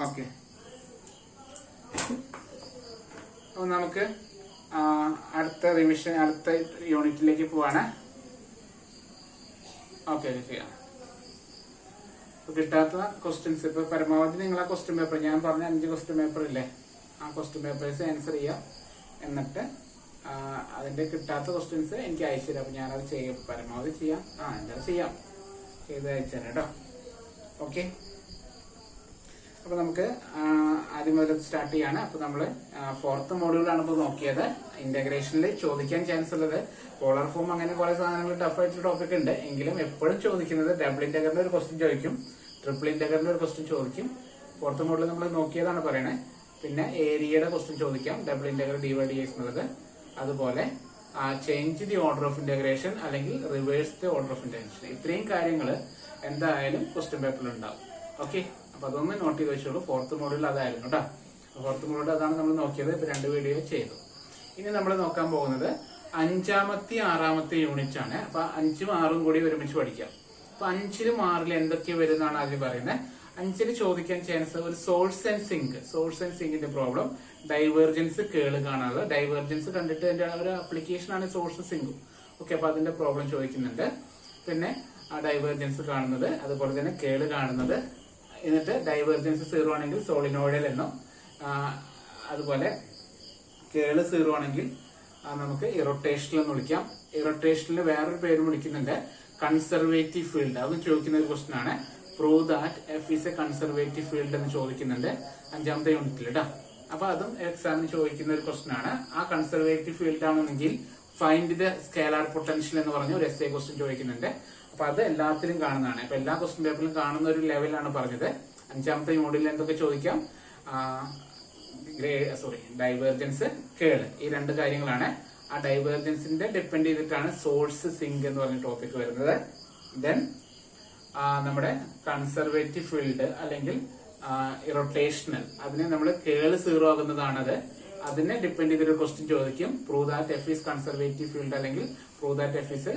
Okay, അപ്പോൾ നമുക്ക് അടുത്ത റിവിഷൻ അടുത്ത യൂണിറ്റിലേക്ക് പോവാണ്. ഓക്കെ, ചെയ്യാം. കിട്ടാത്ത ക്വസ്റ്റ്യൻസ് ഇപ്പൊ പരമാവധി നിങ്ങൾ ആ ക്വസ്റ്റ്യൻ പേപ്പർ ഞാൻ പറഞ്ഞ 5 ക്വസ്റ്റ്യൻ പേപ്പർ ഇല്ലേ, ആ ക്വസ്റ്റ്യൻ പേപ്പേഴ്സ് ആൻസർ ചെയ്യാം. എന്നിട്ട് അതിന്റെ കിട്ടാത്ത ക്വസ്റ്റ്യൻസ് എനിക്ക് അയച്ചു തരാം. അപ്പൊ ഞാനത് ചെയ്യാം, പരമാവധി ചെയ്യാം. എന്തായാലും ചെയ്യാം, ചെയ്ത് അയച്ചു തരാം കേട്ടോ. ഓക്കെ, അപ്പൊ നമുക്ക് ആദ്യം മുതൽ സ്റ്റാർട്ട് ചെയ്യാണ്. അപ്പൊ നമ്മള് 4th മോഡ്യൂളാണ് ഇപ്പൊ നോക്കിയത്. ഇന്റഗ്രേഷനിൽ ചോദിക്കാൻ ചാൻസ് ഉള്ളത് പോളർ ഫോം, അങ്ങനെ കുറെ സാധനങ്ങൾ ടഫ് ആയിട്ടുള്ള ടോപ്പിക് ഉണ്ട്. എങ്കിലും എപ്പോഴും ചോദിക്കുന്നത് ഡബിൾ ഇന്റഗ്രലിന്റെ ഒരു ക്വസ്റ്റ്യൻ ചോദിക്കും, ട്രിപ്പിൾ ഇന്റഗ്രലിന്റെ ഒരു ക്വസ്റ്റ്യൻ ചോദിക്കും. 4th മോഡ്യൂൾ നമ്മൾ നോക്കിയതാണ് പറയണേ. പിന്നെ ഏരിയയുടെ ക്വസ്റ്റ്യൻ ചോദിക്കാം, ഡബിൾ ഇന്റഗ്രൽ dydx എന്നുള്ളത്. അതുപോലെ change the order of integration അല്ലെങ്കിൽ reverse the order of integration. ഇത്രയും കാര്യങ്ങൾ എന്തായാലും ക്വസ്റ്റ്യൻ പേപ്പറിൽ ഉണ്ടാവും. ഓക്കെ, അപ്പൊ അതൊന്ന് നോട്ട് ചെയ്ത് വെച്ചോളൂ. 4th മോഡ്യൂൾ അതായിരുന്നു കേട്ടോ. 4th മോഡ്യൂൾ അതാണ് നമ്മൾ നോക്കിയത്. ഇപ്പൊ 2 വീഡിയോ ചെയ്തു. ഇനി നമ്മൾ നോക്കാൻ പോകുന്നത് 5ാമത്തെ 6ാമത്തെ യൂണിറ്റ് ആണ്. അപ്പൊ 5ഉം 6ഉം കൂടി ഒരുമിച്ച് പഠിക്കാം. അപ്പൊ 5ലും 6ലും എന്തൊക്കെ വരുന്നതാണ് ആദ്യം പറയുന്നത്. 5ല് ചോദിക്കാൻ ചാൻസ് ഒരു സോഴ്സ് ആൻഡ് സിങ്കിന്റെ പ്രോബ്ലം, ഡൈവേർജൻസ് കേള് കാണാനുള്ളത്. ഡൈവേർജൻസ് കണ്ടിട്ട് അതിന്റെ ഒരു ആപ്ലിക്കേഷൻ ആണ് സോഴ്സ് സിങ്കും. ഓക്കെ, അപ്പൊ അതിന്റെ പ്രോബ്ലം ചോദിക്കുന്നുണ്ട്. പിന്നെ ആ ഡൈവേർജൻസ് കാണുന്നത്, അതുപോലെ തന്നെ കേള് കാണുന്നത്. എന്നിട്ട് ഡൈവേർജൻസ് 0 ആണെങ്കിൽ സോളിനോയിഡൽ എന്നും, അതുപോലെ കേള് 0 ആണെങ്കിൽ നമുക്ക് ഇറോട്ടേഷണൽ എന്ന് വിളിക്കാം. ഇറോട്ടേഷണലിന് വേറൊരു പേര് വിളിക്കുന്നുണ്ട്, കൺസർവേറ്റീവ് ഫീൽഡ്. അതും ചോദിക്കുന്ന ഒരു ക്വസ്റ്റൻ ആണ്. Prove that F is A conservative field എന്ന് ചോദിക്കുന്നുണ്ട് 5ാമത്തെ യൂണിറ്റിൽ കേട്ടോ. അപ്പൊ അതും എക്സാമിന് ചോദിക്കുന്ന ഒരു ക്വസ്റ്റൻ ആണ്. ആ കൺസർവേറ്റീവ് ഫീൽഡ് ആണെന്നെങ്കിൽ ഫൈൻഡ് ദ സ്കേലാർ പൊട്ടൻഷ്യൽ എന്ന് പറഞ്ഞ ഒരു എസ്എ ക്വസ്റ്റൻ ചോദിക്കുന്നുണ്ട്. അപ്പൊ അത് എല്ലാത്തിലും കാണുന്നതാണ്. അപ്പൊ എല്ലാ ക്വസ്റ്റ്യൻ പേപ്പറിലും കാണുന്ന ഒരു ലെവലാണ് പറഞ്ഞത്. 5ാമത്തെ മോഡലിൽ എന്തൊക്കെ ചോദിക്കാം, ഡൈവേർജൻസ് കേള്, ഈ 2 കാര്യങ്ങളാണ്. ആ ഡൈവേർജൻസിന്റെ ഡിപ്പെൻഡ് ചെയ്തിട്ടാണ് സോഴ്സ് സിങ്ക് എന്ന് പറഞ്ഞ ടോപ്പിക് വരുന്നത്. ദെൻ നമ്മുടെ കൺസർവേറ്റീവ് ഫീൽഡ് അല്ലെങ്കിൽ ഇറോട്ടേഷണൽ, അതിനെ നമ്മൾ കേള് 0 ആകുന്നതാണത്. അതിനെ ഡിപ്പെൻഡ് ചെയ്തൊരു ക്വസ്റ്റ്യൻ ചോദിക്കും, prove that F is conservative field അല്ലെങ്കിൽ പ്രൂവ് ദാറ്റ് എഫ് ഈസ്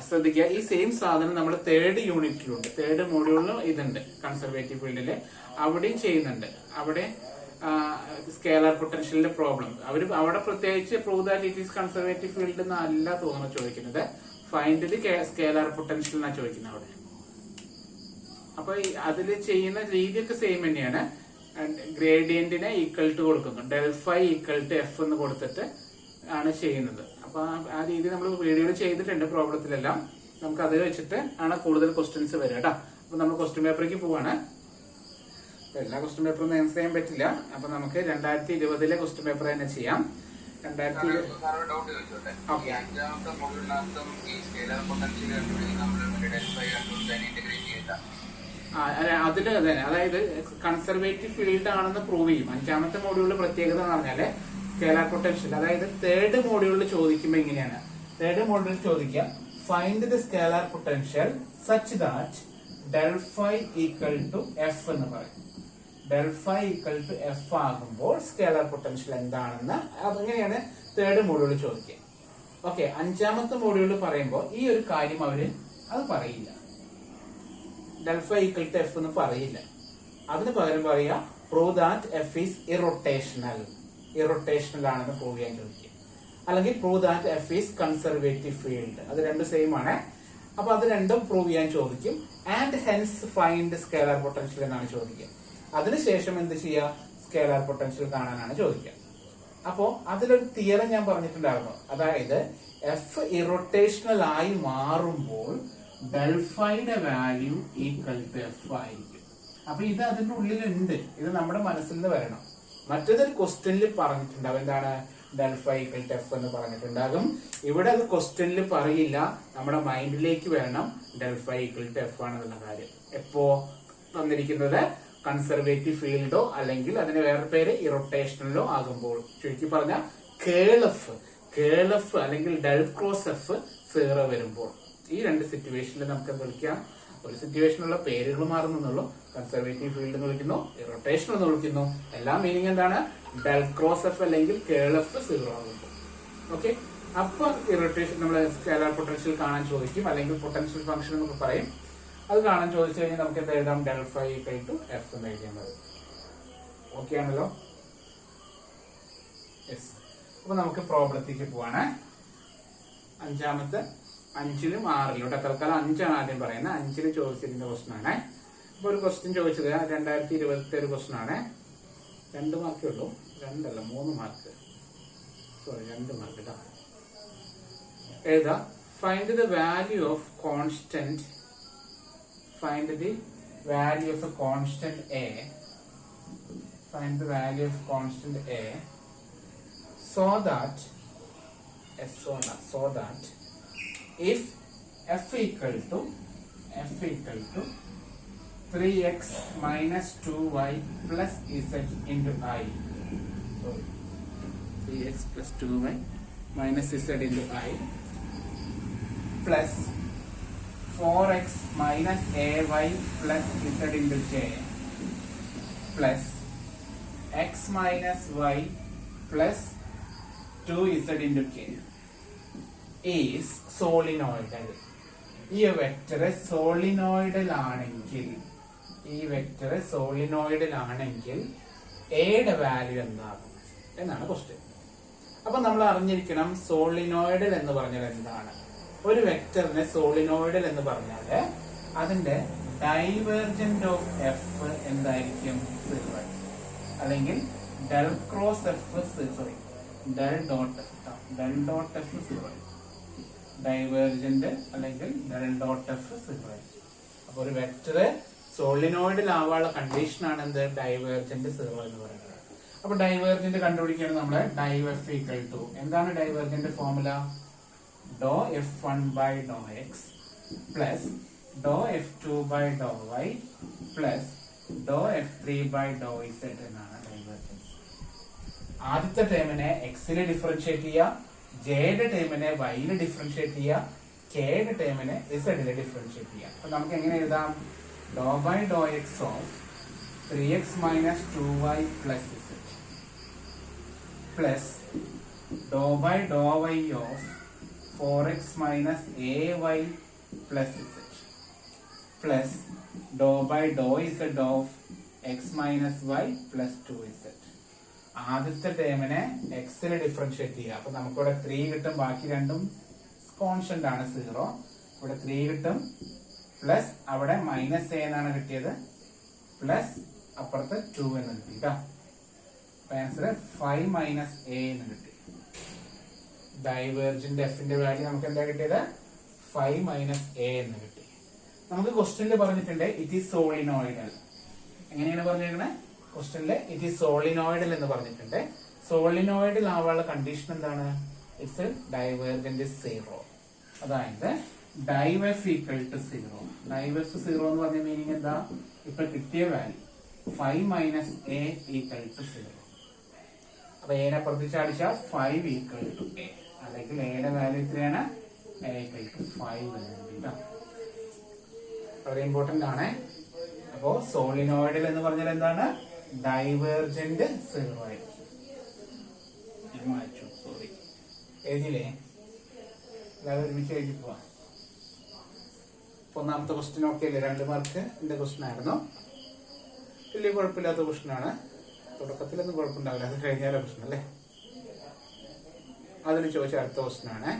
ശ്രദ്ധിക്കുക. ഈ സെയിം സാധനം നമ്മൾ 3rd യൂണിറ്റിലുണ്ട്, 3rd മോഡ്യൂളിലും ഇതുണ്ട്. കൺസർവേറ്റീവ് ഫീൽഡില് അവിടെയും ചെയ്യുന്നുണ്ട്. അവിടെ സ്കേലാർ പൊട്ടൻഷ്യലിന്റെ പ്രോബ്ലം അവിടെ പ്രത്യേകിച്ച് prove that it is conservative field എന്നല്ല തോന്നുന്നു ചോദിക്കുന്നത്. ഫൈൻഡ് ദി സ്കേലാർ പൊട്ടൻഷ്യൽ എന്നാ ചോദിക്കുന്നത് അവിടെ. അപ്പൊ അതിൽ ചെയ്യുന്ന രീതിയൊക്കെ സെയിം തന്നെയാണ്. ഗ്രേഡിയന്റിനെ ഈക്വൽ ടു കൊടുക്കുന്നു, del phi equal to F എന്ന് കൊടുത്തിട്ട് ആണ് ചെയ്യുന്നത്. അപ്പൊ ആ രീതി നമ്മൾ വീഡിയോയിൽ ചെയ്തിട്ടുണ്ട് പ്രോബ്ലത്തിലെല്ലാം. നമുക്ക് അത് വെച്ചിട്ട് ആണ് കൂടുതൽ ക്വസ്റ്റ്യൻസ് വരിക കേട്ടോ. അപ്പൊ നമ്മൾ ക്വസ്റ്റ്യൻ പേപ്പറിലേക്ക് പോവാണ്. എല്ലാ ക്വസ്റ്റ്യൻ പേപ്പറും ആൻസർ ചെയ്യാൻ പറ്റില്ല. അപ്പൊ നമുക്ക് 2020 ക്വസ്റ്റ്യൻ പേപ്പർ തന്നെ ചെയ്യാം. 2020 ഓക്കെ. അതില് അതെ, അതായത് കൺസർവേറ്റീവ് ഫീൽഡ് ആണെന്ന് പ്രൂവ് ചെയ്യും. 5ാമത്തെ മോഡ്യൂളിൽ പ്രത്യേകത എന്ന് പറഞ്ഞാല് സ്കേലാർ പൊട്ടൻഷ്യൽ. അതായത് 3rd മോഡ്യൂളിൽ ചോദിക്കുമ്പോൾ എങ്ങനെയാണ്, 3rd മോഡ്യൂളിൽ ചോദിക്കുക find the scalar potential such that del phi equal to F എന്ന് പറയും. Del phi equal to F ആകുമ്പോൾ സ്കേലാർ പൊട്ടൻഷ്യൽ എന്താണെന്ന് അതെങ്ങനെയാണ് 3rd മോഡ്യൂളിൽ ചോദിക്കുക. ഓക്കെ, 5ാമത്തെ മോഡ്യൂളിൽ പറയുമ്പോൾ ഈ ഒരു കാര്യം അവര് അത് പറയില്ല, del phi equal to F എന്ന് പറയില്ല. അതിന് പകരം പറയുക prove that F is irrotational ആണെന്ന് പ്രൂവ് ചെയ്യാൻ ചോദിക്കുക. അല്ലെങ്കിൽ prove that F is conservative field, അത് 2 സെയിം ആണ്. അപ്പൊ അത് 2ഉം പ്രൂവ് ചെയ്യാൻ ചോദിക്കും. And hence find scalar potential എന്നാണ് ചോദിക്കുക. അതിനുശേഷം എന്ത് ചെയ്യുക, സ്കേലാർ പൊട്ടൻഷ്യൽ കാണാനാണ് ചോദിക്കുക. അപ്പോ അതിലൊരു തിയറം ഞാൻ പറഞ്ഞിട്ടുണ്ടായിരുന്നു. അതായത് എഫ് ഇറോട്ടേഷണൽ ആയി മാറുമ്പോൾ ഡെൽ ഫൈയുടെ വാല്യൂ ഈക്വൽ ടു എഫ് ആയിരിക്കും. അപ്പൊ ഇത് അതിന്റെ ഉള്ളിലുണ്ട്, ഇത് നമ്മുടെ മനസ്സിൽ നിന്ന് വരണം. മറ്റേതൊരു ക്വസ്റ്റ്യനിൽ പറഞ്ഞിട്ടുണ്ടാവും, എന്താണ് del phi equal to F എന്ന് പറഞ്ഞിട്ടുണ്ടാകും. ഇവിടെ അത് ക്വസ്റ്റ്യനിൽ പറയില്ല, നമ്മുടെ മൈൻഡിലേക്ക് വരണം del phi equal to F ആണെന്നുള്ള കാര്യം. എപ്പോ തന്നിരിക്കുന്നത് കൺസർവേറ്റീവ് ഫീൽഡോ അല്ലെങ്കിൽ അതിന് വേറെ പേര് ഇറോട്ടേഷണലോ ആകുമ്പോൾ, ചുരുക്കി പറഞ്ഞ കേൾ എഫ് അല്ലെങ്കിൽ ഡെൽ ക്രോസ് എഫ് 0 വരുമ്പോൾ. ഈ 2 സിറ്റുവേഷനിൽ നമുക്ക് വിളിക്കാം. ഒരു സിറ്റുവേഷനുള്ള പേരുകൾ മാറുന്നുള്ളൂ. കൺസർവേറ്റീവ് ഫീൽഡ് എന്ന് വിളിക്കുന്നു, ഇറോട്ടേഷൻ എന്ന് വിളിക്കുന്നു. എല്ലാ മീനിങ് എന്താണ്, ഡെൽ ക്രോസ് എഫ് അല്ലെങ്കിൽ കേൾ എഫ് 0 ആകുമ്പോൾ. ഓക്കെ, അപ്പൊ ഇറോട്ടേഷൻ നമ്മൾ സ്കേലാർ പൊട്ടൻഷ്യൽ കാണാൻ ചോദിക്കും, അല്ലെങ്കിൽ പൊട്ടൻഷ്യൽ ഫംഗ്ഷൻ എന്നൊക്കെ പറയും. അത് കാണാൻ ചോദിച്ചു കഴിഞ്ഞാൽ നമുക്ക് എന്ത് എഴുതാം? del phi equal to f എന്ന് എഴുതിയാൽ മതി. ഓക്കെ ആണല്ലോ? യെസ്. അപ്പൊ നമുക്ക് പ്രോബ്ലത്തിലേക്ക് പോവാണ്. അഞ്ചാമത്തെ 5ലും 6ലും തൽക്കാലം 5ആണ് ആദ്യം പറയുന്നത്. 5ൽ ചോദിച്ചിരുന്ന ക്വസ്റ്റൻ ആണ്. അപ്പൊ ഒരു ക്വസ്റ്റ്യൻ ചോദിച്ചത് 2020 ഒരു ക്വസ്റ്റൻ ആണ്. 2 മാർക്കേ ഉള്ളൂ, 2 അല്ല 3 മാർക്ക്, സോറി 2 മാർക്ക് കേട്ടോ. എഴുതാ find the value of constant find the value of a constant a find the value of constant a so that if f equal to 3x minus 2y plus z into I, sorry, 3x plus 2y minus z into I plus 4x minus ay plus z into j plus x minus y plus 2z into k is solenoidal. ഈ vector solenoidal ആണെങ്കിൽ എയുടെ value എന്താകും എന്നാണ് question. അപ്പൊ നമ്മൾ അറിഞ്ഞിരിക്കണം solenoidal എന്ന് പറഞ്ഞാൽ എന്താണ്. ഒരു വെക്ടറിനെ സോളിനോയിഡൽ എന്ന് പറഞ്ഞാൽ അതിന്റെ ഡൈവേർജന്റ് ഓഫ് എഫ് എന്തായിരിക്കും? 0, അല്ലെങ്കിൽ del cross F, sorry del dot F 0, divergent അല്ലെങ്കിൽ ഡെൽ ഡോട്ട് എഫ് 0. അപ്പൊ ഒരു വെക്ടർ സോളിനോയിഡൽ ആവാനുള്ള കണ്ടീഷനാണ് എന്ത്? ഡൈവേർജന്റ് 0 എന്ന് പറയുന്നത്. അപ്പൊ ഡൈവേർജന്റ് കണ്ടുപിടിക്കുകയാണ് നമ്മള്. ഡൈവ് എഫ് ഈക്വൽ ടു എന്താണ് ഡൈവേർജന്റ് ഫോർമുല? ഡോ f1 by ഡോ x plus ഡോ f2 by ഡോ y plus ഡോ f3 by ഡോ z എന്നാണ് ഡൈവേർജൻസ്. ആദ്യത്തെ ടേമിനെ എക്സിൽ ഡിഫറൻഷിയേറ്റ് ചെയ്യുക, ജെയുടെ ടേമിനെ വൈയിൽ ഡിഫറൻഷിയേറ്റ് ചെയ്യുക, കെയുടെ ടേമിനെ ഇസഡിൽ ഡിഫറൻഷിയേറ്റ് ചെയ്യുക. അപ്പൊ നമുക്ക് എങ്ങനെ എഴുതാം? Do by Dr x of 3x minus 2y plus z plus do by do y of 4x minus ay plus z plus dou by dou z of x minus y plus 2z. ആദ്യത്തെ ടേമിനെ എക്സിൽ differentiate ചെയ്യുക. അപ്പൊ നമുക്കിവിടെ 3 കിട്ടും, ബാക്കി രണ്ടും constant ആണ് 0. ഇവിടെ 3 കിട്ടും, പ്ലസ് അവിടെ മൈനസ് എ എന്നാണ് കിട്ടിയത്, പ്ലസ് അപ്പുറത്ത് 2 എന്ന് കിട്ടി കേട്ടോ. ആൻസർ 5 മൈനസ് എ എന്ന് കിട്ടി. ഡൈവേർജന്റ് എഫിന്റെ വാല്യൂ നമുക്ക് എന്താ കിട്ടിയത്? 5 മൈനസ് എ എന്ന് കിട്ടി. നമുക്ക് ക്വസ്റ്റ്യനിൽ പറഞ്ഞിട്ടുണ്ട് ഇറ്റ് ഈസ് സോളിനോയിഡൽ. എങ്ങനെയാണ് പറഞ്ഞിരിക്കുന്നത്? ക്വസ്റ്റ്യനിൽ ഇറ്റ് ഈസ് സോളിനോയിഡൽ എന്ന് പറഞ്ഞിട്ടുണ്ട്. സോളിനോയിഡൽ ആവാനുള്ള കണ്ടീഷൻ എന്താണ്? It's divergent 0. അതായത് div F equal to 0. Div F 0 എന്ന് പറഞ്ഞ മീനിങ് എന്താ? ഇപ്പൊ കിട്ടിയ value 5 minus A equal to 0. അപ്പൊ എനെ പ്രത്യേകിച്ച് 5 ഈക്വൽ ടു എ, അല്ലെങ്കിൽ എയുടെ വാല്യൂ എത്രയാണ്? എ ഈക്വൽ ടു 5 എന്ന്. വളരെ ഇമ്പോർട്ടന്റ് ആണ്. അപ്പോ സോളിനോയിഡൽ എന്ന് പറഞ്ഞാൽ എന്താണ്? ഡൈവേർജന്റ് 0 ആയിരിക്കും. സോറി എഴുതിയില്ലേ? എല്ലാവരും ഒരുമിച്ച് എഴുതി പോവാം. ഒന്നാമത്തെ ക്വസ്റ്റ്യൻ ഓക്കെ അല്ലേ? 2 മാർക്ക് ക്വസ്റ്റ്യൻ ആയിരുന്നു. വലിയ കുഴപ്പമില്ലാത്ത ക്വസ്റ്റ്യൻ ആണ്. തുടക്കത്തിലൊന്നും കുഴപ്പമുണ്ടാവില്ല, അത് കഴിഞ്ഞാലോ പ്രശ്നം അല്ലേ? അതിന് ചോദിച്ച അടുത്ത ക്വസ്റ്റ്യൻ ആണ്.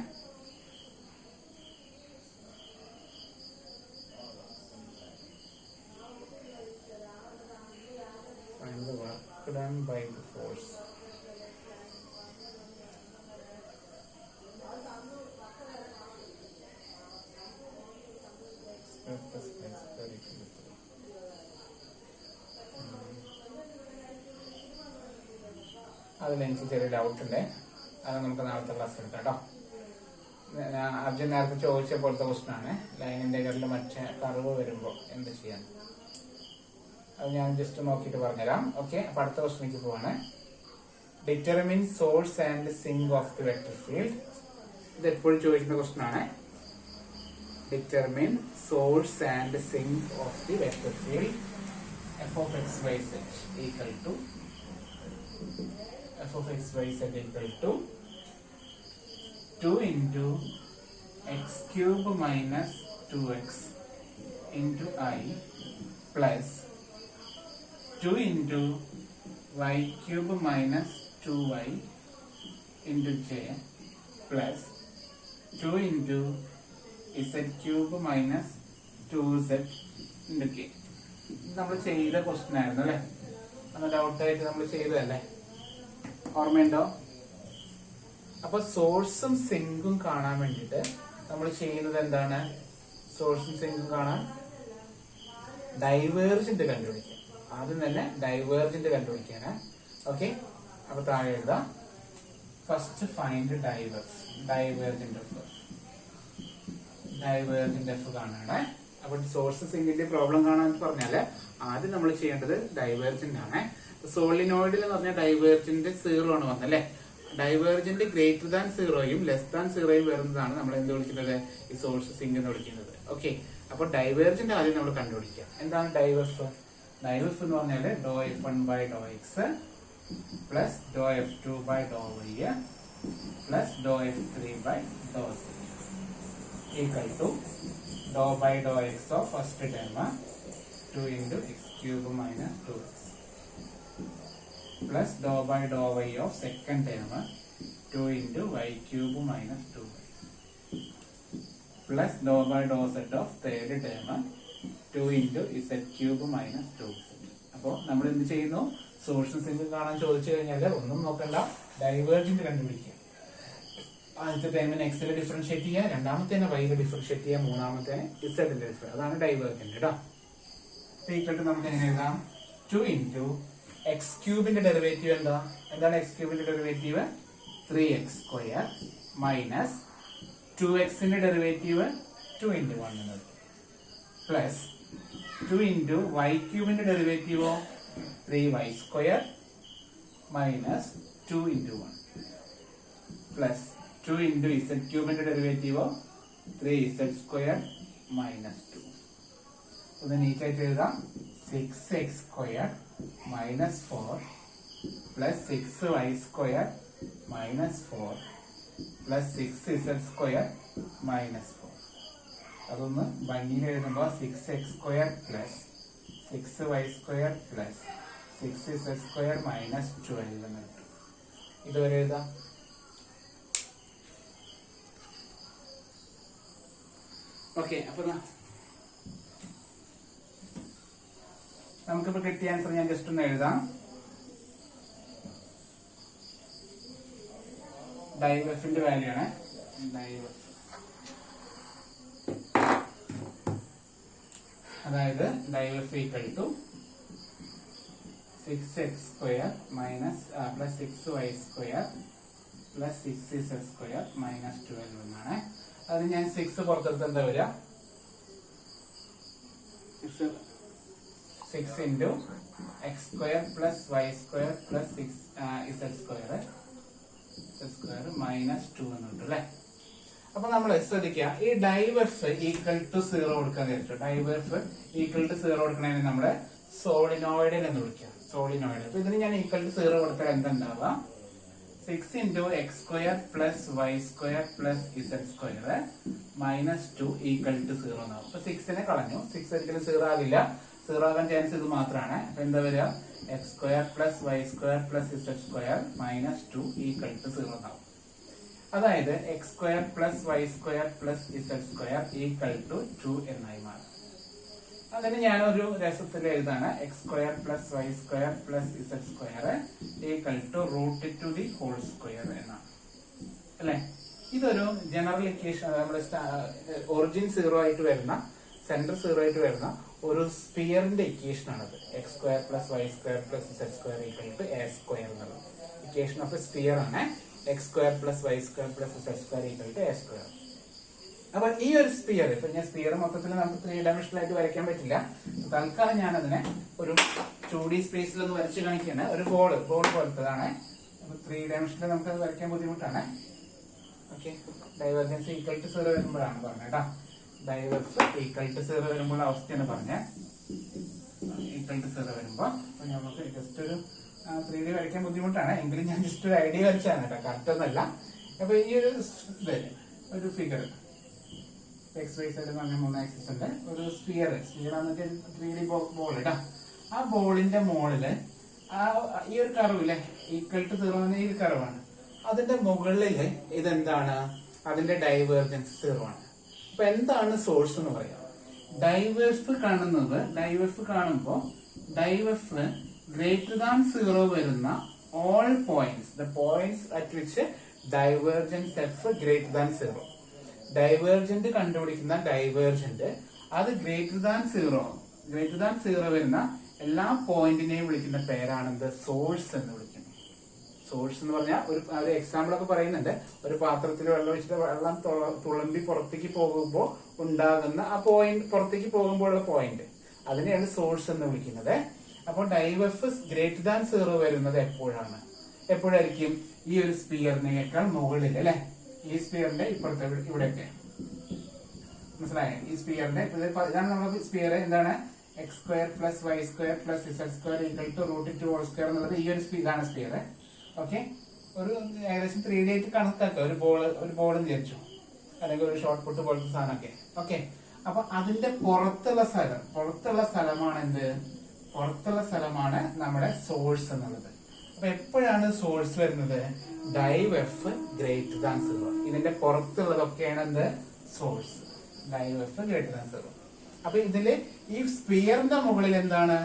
Find the work done by the force. അതിലെനിക്ക് ചെറിയ ഡൗട്ട് ഉണ്ട്, അത് നമുക്ക് നാളത്തെ ക്ലാസ് എടുക്കാം കേട്ടോ. അർജുൻ നേരത്തെ ചോദിച്ച പോലത്തെ ക്വസ്റ്റൻ ആണ്. ലൈൻ ഇന്റഗ്രലിൽ മറ്റേ കർവ് വരുമ്പോൾ എന്ത് ചെയ്യാൻ, അത് ഞാൻ ജസ്റ്റ് നോക്കിയിട്ട് പറഞ്ഞുതരാം. ഓക്കെ, അപ്പൊ അടുത്ത ക്വസ്റ്റനിലേക്ക് പോവാണ്. Determine source and sink of the vector field. ഇത് എപ്പോഴും ചോദിക്കുന്ന ക്വസ്റ്റൻ ആണ്. Determine source and sink of the vector field f of x y z equal to f of x y z equal to 2 into x cube minus 2x into I plus 2 into y cube minus 2y into j plus 2 into z cube minus 2z into k. നമ്മൾ ചെയ്ത question ആയിരുന്നു അല്ലേ? നമ്മൾ ഡൗട്ടായിട്ട് നമ്മൾ ചെയ്തതല്ലേ? ഓർമ്മയുണ്ടോ? അപ്പൊ സോഴ്സും സിങ്കും കാണാൻ വേണ്ടിയിട്ട് നമ്മൾ ചെയ്യുന്നത് എന്താണ്? സോഴ്സും സിങ്കും കാണാൻ ഡൈവേർജന്റ് കണ്ടുപിടിക്കുക. ആദ്യം തന്നെ ഡൈവേർജന്റ് കണ്ടുപിടിക്കാണ്. ഓക്കെ, അപ്പൊ താഴെ എഴുതാം. ഫസ്റ്റ് ഫൈൻഡ് ഡൈവേർജന്റ് എഫ് കാണാണ്. അപ്പൊ സോഴ്സ് സിങ്കിന്റെ പ്രോബ്ലം കാണാൻ പറഞ്ഞാല് ആദ്യം നമ്മൾ ചെയ്യേണ്ടത് ഡൈവേർജന്റ് ആണ്. സോളിനോയിഡിൽ എന്ന് പറഞ്ഞാൽ ഡൈവേർജന്റ് 0 ആണ് വന്നല്ലേ? ഡൈവേർജന്റ് ഗ്രേറ്റർ ദാൻ 0യും ലെസ് ദാൻ 0യും വരുന്നതാണ് നമ്മൾ എന്ത് വിളിക്കുന്നത്? ഈ സോഴ്സ് സിങ്ക് എന്ന് വിളിക്കുന്നത്. ഓക്കെ, അപ്പൊ ഡൈവേർജന്റ് ആദ്യം നമ്മൾ കണ്ടുപിടിക്കുക. എന്താണ് ഡൈവേർഫ്? ഡൈവേർഫ് എന്ന് പറഞ്ഞാല് ∂f1/∂x plus ∂f2/∂y plus ∂f3/∂z equal to ∂by∂x of first term 2 into x cube minus 2x plus ∂by∂y of second term 2 into y cube minus 2y plus ∂by∂z of third term 2 into z cube minus 2z. അപ്പോൾ നമ്മൾ എന്ത് ചെയ്യുന്നു? സോഴ്സും സിങ്കും കാണാൻ ചോദിച്ചു കഴിഞ്ഞാൽ ഒന്നും നോക്കണ്ട, ഡൈവേർജന്റ് കണ്ടുപിടിക്കുക. ആദ്യത്തെ ടൈമിന് എക്സിൽ ഡിഫറൻഷിയേറ്റ് ചെയ്യുക, രണ്ടാമത്തേനെ വൈയിൽ ഡിഫറൻഷിയേറ്റ് ചെയ്യുക, മൂന്നാമത്തേനെ ഇസഡിൽ ഡിഫറൻസ്. അതാണ് ഡൈവേർജന്റ് കേട്ടോ. ഈക്വൽ ടു നമുക്ക് എങ്ങനെ എഴുതാം? 2 into എക്സ് ക്യൂബിന്റെ ഡെറിവേറ്റീവ് എന്താണ് എക്സ് ക്യൂബിന്റെ ഡെറിവേറ്റീവ്? 3x² മൈനസ് 2xന്റെ ഡെറിവേറ്റീവ് 2 into 1 എന്നത് പ്ലസ് 2 into y ക്യൂബിന്റെ ഡെറിവേറ്റീവോ 3y² minus 2 into 1 plus 2 into z ക്യൂബിന്റെ ഡെറിവേറ്റീവോ 3z² മൈനസ് 2. ഒന്ന് നീറ്റായിട്ട് എഴുതാം. 6x² minus 4 plus 6y² minus 4 plus 6z² minus 4. അതൊന്ന് ഭംഗിയിൽ എഴുതുമ്പോൾ 6x² plus 6y² plus 6z² minus 12 എന്ന് കിട്ടും. ഇതുവരെ എഴുതാം. ഓക്കെ, അപ്പൊ നമുക്കിപ്പോ കിട്ടിയ ആൻസർ ഞാൻ ജസ്റ്റ് ഒന്ന് എഴുതാം. ഡൈവെഫിന്റെ വാല്യൂ ആണ്. അതായത് div F equal to 6x² minus plus 6y² plus 6z² minus 12 എന്നാണ്. അത് ഞാൻ 6 പുറത്തെടുത്ത് എന്താ വരിക? 6 into x² plus y² plus 6z² minus 2 എന്ന് കിട്ടും അല്ലെ? അപ്പൊ നമ്മൾ ശ്രദ്ധിക്കുക, ഈ ഡൈവെഫ് ഈക്വൽ ടു 0 കൊടുക്കാൻ നേരിട്ടു. ഡൈവെഫ് ഈക്വൽ ടു 0 കൊടുക്കണേന് നമ്മള് സോളിനോയിഡ് എന്ന് വിളിക്കുക. സോളിനോയിഡ്. അപ്പൊ ഇതിന് ഞാൻ ഈക്വൽ ടു 0 കൊടുത്താൽ എന്തുണ്ടാവുക? 6 into x² plus y² plus z² minus 2 equal to 0 എന്നാവും. അപ്പൊ 6നെ കളഞ്ഞു. 6 ഒരിക്കലും 0 ആകില്ല. 0 ആകാൻ ചാൻസ് ഇത് മാത്രമാണ്. അപ്പൊ എന്താ വരിക? x² plus y² plus z² minus 2 equal to 0 എന്നാവും. അതായത് x² plus y² plus z² equal to 2 എന്നായി മാറും. അതിന് ഞാനൊരു രസത്തിൽ എഴുതാണ്. x² plus y² plus z² equal to √2 എന്നാണ് അല്ലെ? ഇതൊരു ജനറൽ ഇക്വേഷൻ. നമ്മുടെ ഒറിജിൻ 0 ആയിട്ട് വരുന്ന, സെന്റർ 0 ആയിട്ട് വരുന്ന ഒരു സ്പിയറിന്റെ ഇക്വേഷൻ ആണത്. x² plus y² plus z² equal to a² എന്നുള്ളത് ഇക്വേഷൻ ഓഫ് എ സ്പിയർ ആണ്. x² plus y² plus z² equal to a². അപ്പൊ ഈ ഒരു സ്പിയർ, ഇപ്പൊ ഞാൻ സ്പിയർ മൊത്തത്തിൽ നമുക്ക് 3 ഡയമെൻഷനൽ ആയിട്ട് വരയ്ക്കാൻ പറ്റില്ല. തൽക്കാലം ഞാൻ അതിനെ ഒരു 2D സ്പേസിൽ ഒന്ന് വരച്ച് കാണിക്കുകയാണ്. ഒരു ബോൾ പോലത്തതാണ്. 3 ഡയമെൻഷനിൽ നമുക്ക് അത് വരയ്ക്കാൻ ബുദ്ധിമുട്ടാണ്. ഓക്കെ, ഡൈവർജൻസ് ഈക്വൽ ടു 0 വരുമ്പോഴാണ് പറഞ്ഞത് കേട്ടോ. ഡൈവേർജൻസ് ഈക്വൽ ടു 0 വരുമ്പോൾ അവസ്ഥയാണ് പറഞ്ഞത്. ഈക്വൽ ടു 0 വരുമ്പോ നമുക്ക് ജസ്റ്റ് ഒരു 3D വരയ്ക്കാൻ ബുദ്ധിമുട്ടാണ്. എങ്കിലും ഞാൻ ജസ്റ്റ് ഒരു ഐഡിയ വരച്ചാണ് കേട്ടോ, കറക്റ്റ് ഒന്നല്ല. അപ്പൊ ഈ ഒരു ഫിഗർ എക്സ് വൈ സെഡ് എന്ന് പറഞ്ഞ 3 ആക്സിസ് ഉണ്ട്. ഒരു സ്പിയർ എന്നിട്ട് 3D ബോൾ ഇടാ. ആ ബോളിന്റെ മുകളില് ഈ ഒരു കർവില്ലേ ഈക്വൽ ടു 0 എന്ന ഈ ഒരു കർവാണ്. അതിന്റെ മുകളില് ഇതെന്താണ്? അതിന്റെ ഡൈവേർജൻസ് 0 ആണ്. അപ്പൊ എന്താണ് സോഴ്സ് എന്ന് പറയാം? ഡൈവേഴ്സ് കാണുമ്പോ ഡൈവേഴ്സ് ഗ്രേറ്റർ ദാൻ 0 വരുന്ന all points, the points at which divergence F greater than 0. Divergent കണ്ടുപിടിക്കുന്ന ഡൈവേർജന്റ് അത് ഗ്രേറ്റർ ദാൻ 0 വരുന്ന എല്ലാ പോയിന്റിനെയും വിളിക്കുന്ന പേരാണെന്ത്? സോഴ്സ് എന്ന് വിളിക്കുന്നത്. സോഴ്സ് എന്ന് പറഞ്ഞാൽ ഒരു എക്സാമ്പിൾ ഒക്കെ പറയുന്നുണ്ട്. ഒരു പാത്രത്തിൽ വെള്ളം ഒഴിച്ചിട്ട് വെള്ളം തുളുമ്പി പുറത്തേക്ക് പോകുമ്പോൾ ഉണ്ടാകുന്ന ആ പോയിന്റ്, പുറത്തേക്ക് പോകുമ്പോഴുള്ള പോയിന്റ്, അതിനെയാണ് സോഴ്സ് എന്ന് വിളിക്കുന്നത്. അപ്പോൾ ഡൈവേർസ് ഗ്രേറ്റർ ദാൻ 0 വരുന്നത് എപ്പോഴായിരിക്കും? ഈ ഒരു സ്പിയറിനേക്കാൾ മുകളിൽ അല്ലെ, ഈ സ്പിയറിന്റെ ഇപ്പുറത്തെ ഇവിടെയൊക്കെ മനസ്സിലായോ? ഈ സ്പിയറിന്റെ ഇതാണ് നമ്മുടെ സ്പിയർ. എന്താണ്? X square plus Y square plus Z square equal to √2 whole square എന്നുള്ളത് ഈ ഒരു ഇതാണ് സ്പിയർ. ഓക്കെ, ഒരു ഏകദേശം 3D ആയിട്ട് കണക്കാക്കുക. ഒരു ബോൾ വിചാരിച്ചു, അല്ലെങ്കിൽ ഒരു ഷോർട്ട് പുട്ട് പോലത്തെ സാധനമൊക്കെ. ഓക്കെ, അപ്പൊ അതിന്റെ പുറത്തുള്ള സ്ഥലമാണ് എന്ത്? പുറത്തുള്ള സ്ഥലമാണ് നമ്മുടെ സോഴ്സ് എന്നുള്ളത്. അപ്പൊ എപ്പോഴാണ് സോഴ്സ് വരുന്നത്? Div F greater than 0. ഇതിന്റെ പുറത്തുള്ളതൊക്കെയാണ് എന്ത്? സോഴ്സ്. Div F greater than 0. അപ്പൊ ഇതില് ഈ സ്പിയറിന്റെ മുകളിൽ എന്താണ്?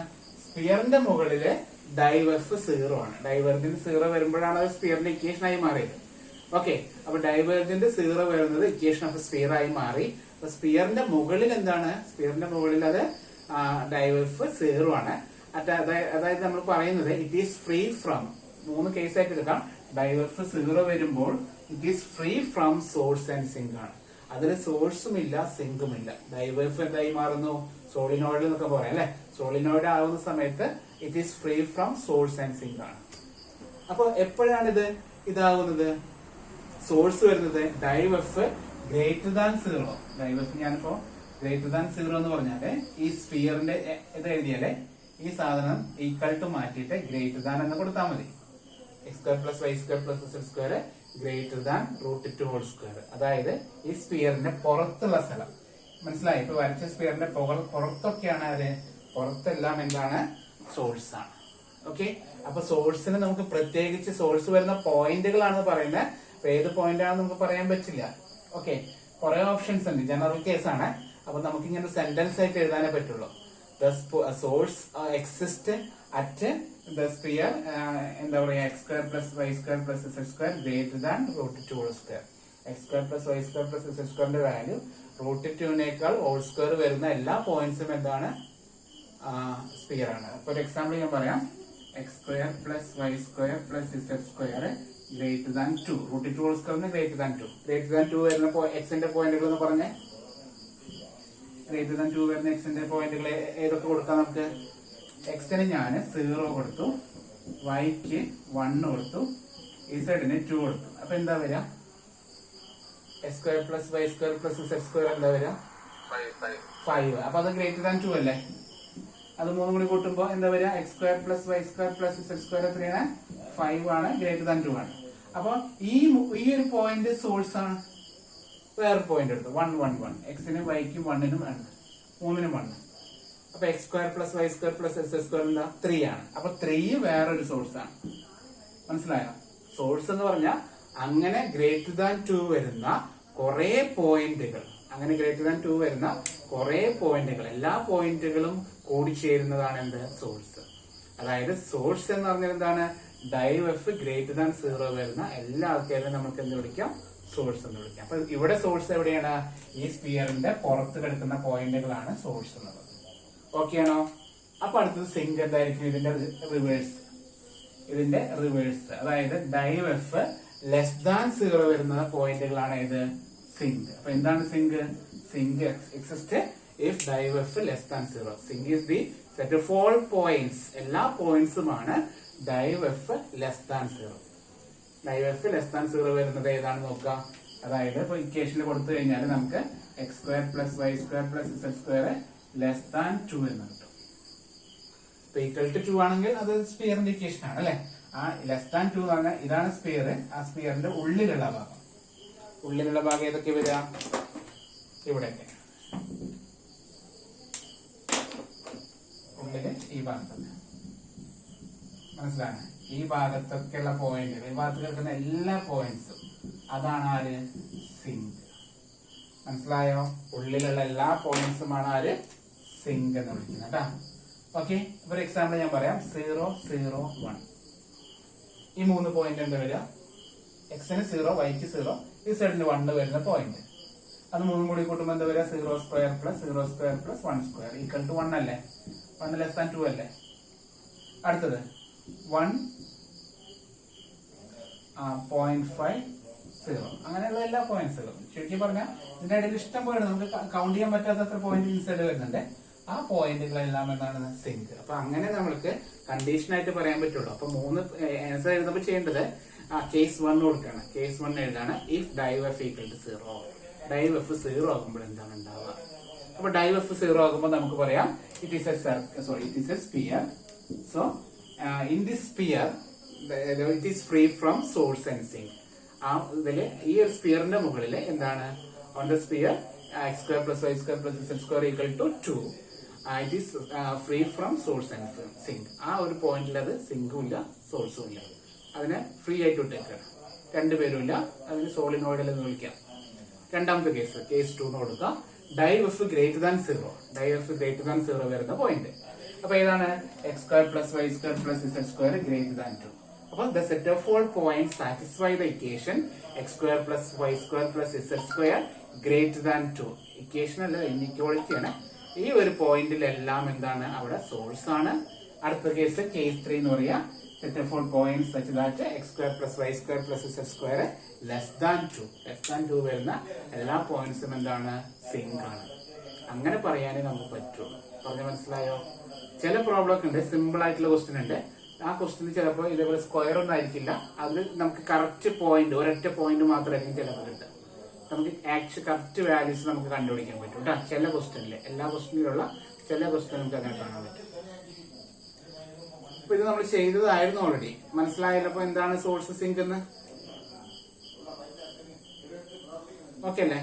സ്പിയറിന്റെ മുകളില് ഡൈവേർസ് 0 ആണ്. ഡൈവേർജന്റ് 0 വരുമ്പോഴാണ് അത് സ്പിയറിന്റെ ഇക്വേഷൻ ആയി മാറിയത്. ഓക്കെ, അപ്പൊ ഡൈവേർജന്റ് 0 വരുന്നത് ഇക്വേഷൻ ഓഫ് സ്പിയർ ആയി മാറി. അപ്പൊ സ്പിയറിന്റെ മുകളിൽ എന്താണ്? സ്പിയറിന്റെ മുകളിൽ അത് ഡൈവേർസ് 0 ആണ്. അതായത് നമ്മൾ പറയുന്നത് ഇറ്റ് ഈസ് ഫ്രീ ഫ്രം, 3 കേസായിട്ട് എടുക്കാം. ഡൈവേർസ് 0 വരുമ്പോൾ it is free from source and sink ആണ്. അതിന് സോഴ്സും ഇല്ല, സിങ്കും ഇല്ല. ഡൈവേർസ് എന്തായി മാറുന്നു? സോളിനോയിഡ് എന്നൊക്കെ പറയാം അല്ലെ. സോളിനോയിഡ് ആവുന്ന സമയത്ത് it is free from source and sink ആണ്. അപ്പൊ എപ്പോഴാണ് ഇതാവുന്നത്? സോഴ്സ് വരുന്നത് ഡൈവേർസ് ഗ്രേറ്റർ ദാൻ 0. ഡൈവേർസ് ഞാനിപ്പോ ഗ്രേറ്റർ ദാൻ 0 എന്ന് പറഞ്ഞാല് ഈ സ്പിയറിന്റെ ഇത് എഴുതിയാലേ ഈ സാധനം ഈക്വൽ ടു മാറ്റിയിട്ട് ഗ്രേറ്റർ ദാൻ എന്ന് കൊടുത്താൽ മതി. X square plus Y square plus Z square greater than √2 whole square. അതായത് ഈ സ്പിയറിന്റെ പുറത്തുള്ള സ്ഥലം. മനസ്സിലായി? ഇപ്പൊ വരച്ച സ്പിയറിന്റെ പുറത്തൊക്കെയാണ് അത്, പുറത്തെല്ലാം എന്താണ്? സോഴ്സ് ആണ്. ഓക്കെ, അപ്പൊ സോഴ്സിന് നമുക്ക് പ്രത്യേകിച്ച് സോഴ്സ് വരുന്ന പോയിന്റുകളാണ് പറയുന്നത്. അപ്പൊ ഏത് പോയിന്റ് ആണെന്ന് നമുക്ക് പറയാൻ പറ്റില്ല. ഓക്കെ, കുറെ ഓപ്ഷൻസ് ഉണ്ട്, ജനറൽ കേസാണ്. അപ്പൊ നമുക്ക് ഇങ്ങനെ സെന്റൻസ് ആയിട്ട് എഴുതാനേ പറ്റുള്ളൂ. Source exist at the sphere എന്താ പറയാ, X square plus Y square plus Z square greater than √2 whole square. X square plus Y square plus Z സ്ക്വയറിന്റെ വാല്യൂ √2നേക്കാൾ ഹോൾ സ്ക്വയർ വരുന്ന എല്ലാ പോയിന്റ്സും എന്താണ്? സ്പിയർ ആണ്. അപ്പൊ ഒരു എക്സാമ്പിൾ ഞാൻ പറയാം. X square plus Y square plus Z square greater than 2. √2 whole സ്ക്വയറിന് ഗ്രേറ്റർ ദാൻ 2. ഗ്രേറ്റർ ദാൻ 2 വരുന്ന എക്സിന്റെ പോയിന്റുകൾ എന്ന് പറഞ്ഞേ. ഗ്രേറ്റർ ദാൻ 2 വരുന്ന എക്സിന്റെ പോയിന്റുകൾ ഏതൊക്കെ കൊടുക്കാം നമുക്ക്? എക്സിന് ഞാൻ 0 കൊടുത്തു, വൈക്ക് 1 കൊടുത്തു, ഇസഡിന് 2 കൊടുത്തു. അപ്പൊ എന്താ വരിക? X square plus Y square plus Z square എന്താ വരിക? 5. അപ്പൊ അത് ഗ്രേറ്റർ ദാൻ 2 അല്ലേ? അത് 3 കൂടി കൂട്ടുമ്പോ എന്താ വരിക? X square plus Y square plus Z square എത്രയാണ്? 5 ആണ്. ഗ്രേറ്റർ ദാൻ 2 ആണ്. അപ്പൊ ഈ ഒരു പോയിന്റ് സോഴ്സ് ആണ്. വേറെ പോയിന്റ് എടുത്തു 1 1 1. എക്സിനും വൈക്കും 1നും 3നും 1. അപ്പൊ X square plus Y square plus Z square എന്താ? 3 ആണ്. അപ്പൊ 3 വേറൊരു സോഴ്സ് ആണ്. മനസ്സിലായോ? സോഴ്സ് എന്ന് പറഞ്ഞാൽ അങ്ങനെ ഗ്രേറ്റർ ദാൻ 2 വരുന്ന കുറെ പോയിന്റുകൾ, എല്ലാ പോയിന്റുകളും കൂടിച്ചേരുന്നതാണ് എന്ത്? സോഴ്സ്. അതായത് സോഴ്സ് എന്ന് പറഞ്ഞാൽ എന്താണ്? ഡൈവെഫ് ഗ്രേറ്റർ ദാൻ 0 വരുന്ന എല്ലാ ആൾക്കാരും നമുക്ക് എന്ത് വിളിക്കാം? സോഴ്സ് എന്ന് വിളിക്കാം. അപ്പൊ ഇവിടെ സോഴ്സ് എവിടെയാണ്? ഈ സ്പിയറിന്റെ പുറത്ത് കിടക്കുന്ന പോയിന്റുകളാണ് സോഴ്സ് എന്നുള്ളത്. ഓക്കെ ആണോ? അപ്പൊ അടുത്തത് സിങ്ക് എന്തായിരിക്കും? ഇതിന്റെ റിവേഴ്സ്. അതായത് ഡൈവെഫ് ലെസ് ദാൻ 0 വരുന്ന പോയിന്റുകളാണ് ഇത്? സിങ്ക്. അപ്പൊ എന്താണ് sink? Sink exist if div F less than 0. Sink is the set of all points. എല്ലാ പോയിന്റ്സുമാണ് div F less than 0. Div F less than 0 വരുന്നത് ഏതാണ് നോക്കാം. അതായത് ഇപ്പൊ ഇക്വേഷനിൽ കൊടുത്തു കഴിഞ്ഞാൽ നമുക്ക് X square plus Y square plus Z square less than 2 എന്ന് കിട്ടും. ഇപ്പൊ ഈക്വൽ ടു 2 ആണെങ്കിൽ അത് സ്പിയറിന്റെ ഇക്വേഷൻ ആണ് അല്ലെ. ആ ലെസ് ദാൻ 2 എന്ന് പറഞ്ഞാൽ ഇതാണ് സ്പിയർ. ആ സ്പിയറിന്റെ ഉള്ളിലുള്ള ഭാഗം ഏതൊക്കെ വരിക? ഇവിടെയൊക്കെ ഉള്ളില് ഈ ഭാഗത്തൊക്കെ മനസ്സിലാണ്. ഈ ഭാഗത്തൊക്കെയുള്ള പോയിന്റുകൾ, ഈ ഭാഗത്ത് കിടക്കുന്ന എല്ലാ പോയിന്റ്സും അതാണ് ആര്? സിങ്ക്. മനസ്സിലായോ? ഉള്ളിലുള്ള എല്ലാ പോയിന്റ്സുമാണ് ആര്? സിങ്ക് എന്ന് വിളിക്കുന്നത് കേട്ടാ. ഓക്കെ, ഒരു എക്സാമ്പിൾ ഞാൻ പറയാം. 0, 0, 1 ഈ 3 പോയിന്റ് എന്താ വരിക? എക്സിന് 0, വൈക്ക് 0, ഈ സൈഡിന് 1 വരുന്ന പോയിന്റ്. അത് 3 കൂടി കൂട്ടുമ്പോൾ എന്താ വരിക? 0² + 0² + 1² ഈക്വൽ ടു 1 അല്ലേ? 1 ലെസ് ദാൻ 2 അല്ലേ? അടുത്തത് 1 0.50 അങ്ങനെയുള്ള എല്ലാ പോയിന്റ്സുകളും. ശരിക്കും പറഞ്ഞാൽ ഇതിന്റെ ഇടയിൽ ഇഷ്ടം പോലെ നമുക്ക് കൗണ്ട് ചെയ്യാൻ പറ്റാത്തത്ര പോയിന്റ് ഇൻസൈഡ് വരുന്നുണ്ട്. ആ പോയിന്റുകളെല്ലാം എന്താണ്? സിങ്ക്. അപ്പൊ അങ്ങനെ നമ്മൾക്ക് കണ്ടീഷൻ ആയിട്ട് പറയാൻ പറ്റുള്ളൂ. അപ്പൊ 3 ആൻസർ എഴുതുമ്പോൾ ചെയ്യേണ്ടത് കേസ് 1 കൊടുക്കുകയാണ്. കേസ് 1 എഴുതാണ്. ഇഫ് ഡൈവഫ് ഈക്വൽ ടു 0, ഡൈവഫ് 0 ആകുമ്പോൾ എന്താണ് ഉണ്ടാവുക? അപ്പൊ ഡൈവഫ് 0 ആകുമ്പോൾ നമുക്ക് പറയാം it is a sphere. So in this sphere it is free from source and sink. ഇതില് ഈ ഒരു സ്പിയറിന്റെ മുകളിൽ എന്താണ്? On the sphere x² + y² + z² equal to 2. It is free from source and sink. ആ ഒരു പോയിന്റിൽ അത് സിങ്കും ഇല്ല സോഴ്സും ഇല്ല. അതിനെ ഫ്രീ ആയിട്ട് വിട്ടേക്കാണ്. രണ്ടുപേരും ഇല്ല. അതിന് സോളിനോയിഡിൽ എന്ന് വിളിക്കാം. രണ്ടാമത്തെ കേസ് 2 എന്ന് കൊടുക്കാം. ഡൈവഫ് ഗ്രേറ്റർ ദാൻ 0, ഡൈവഫ് ഗ്രേറ്റർ ദാൻ 0 വരുന്ന പോയിന്റ്. അപ്പൊ ഏതാണ്? x² + y² + z² greater than 2. അപ്പോൾ the set of all points satisfy the equation x² + y² + z² greater than 2. Equation അല്ല, ഇൻഇക്വാളിറ്റി ആണ്. ഈ ഒരു പോയിന്റിലെല്ലാം എന്താണ്? അവിടെ സോഴ്സ് ആണ്. അടുത്ത കേസ് 3 എന്ന് പറയാ. set of all points such that x² + y² + z² less than 2 വരുന്ന എല്ലാ പോയിന്റ്സും എന്താണ്? സിങ്ക് ആണ്. അങ്ങനെ പറയാനേ നമുക്ക് പറ്റുള്ളൂ. പറഞ്ഞ മനസ്സിലായോ? ചില പ്രോബ്ലം ഒക്കെ ഉണ്ട്, സിമ്പിൾ ആയിട്ടുള്ള ക്വസ്റ്റ്യൻ ഉണ്ട്. ആ ക്വസ്റ്റ്യൻ ചിലപ്പോൾ ഇതേപോലെ സ്ക്വയർ ഒന്നും ആയിരിക്കില്ല. അതിൽ നമുക്ക് കറക്റ്റ് പോയിന്റ്, ഒരൊറ്റ പോയിന്റ് മാത്രമായിരിക്കും ചിലപ്പോൾ കിട്ടുക. നമുക്ക് കറക്റ്റ് വാല്യൂസ് നമുക്ക് കണ്ടുപിടിക്കാൻ പറ്റും കേട്ടോ. ചില ക്വസ്റ്റ്യനില്, എല്ലാ ക്വസ്റ്റ്യനിലുള്ള ചില ക്വസ്റ്റ്യൻ നമുക്ക് അങ്ങനെ കാണാൻ പറ്റും. അപ്പൊ ഇത് നമ്മൾ ചെയ്തതായിരുന്നു ഓൾറെഡി. മനസ്സിലായല്ലോ അപ്പൊ എന്താണ് സോഴ്സ് സിങ്ക് എന്ന്? ഓക്കെ അല്ലേ?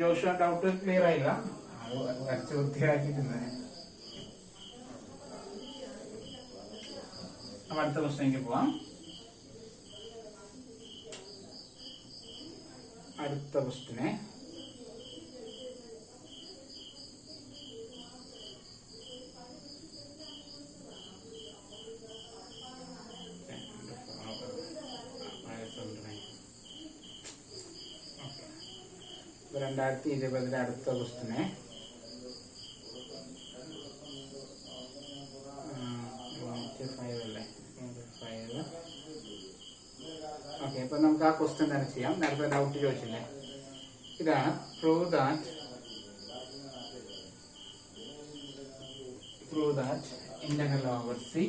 ജോഷ ഡൗട്ട് ക്ലിയർ ആയില്ല? വരച്ച് വൃത്തിയാക്കിയിട്ടുണ്ട്. അപ്പൊ അടുത്ത ക്വസ്റ്റ്യനിലേക്ക് പോവാം. അടുത്ത ക്വസ്റ്റ്യനെ ഇപ്പൊ 2020 അടുത്ത ക്വസ്റ്റ്യനെ ഓക്കെ. ഇപ്പൊ നമുക്ക് ആ ക്വസ്റ്റ്യൻ തന്നെ ചെയ്യാം. നേരത്തെ ഡൗട്ട് ചോദിച്ചില്ലേ? ഇതാണ്. Prove that integral over C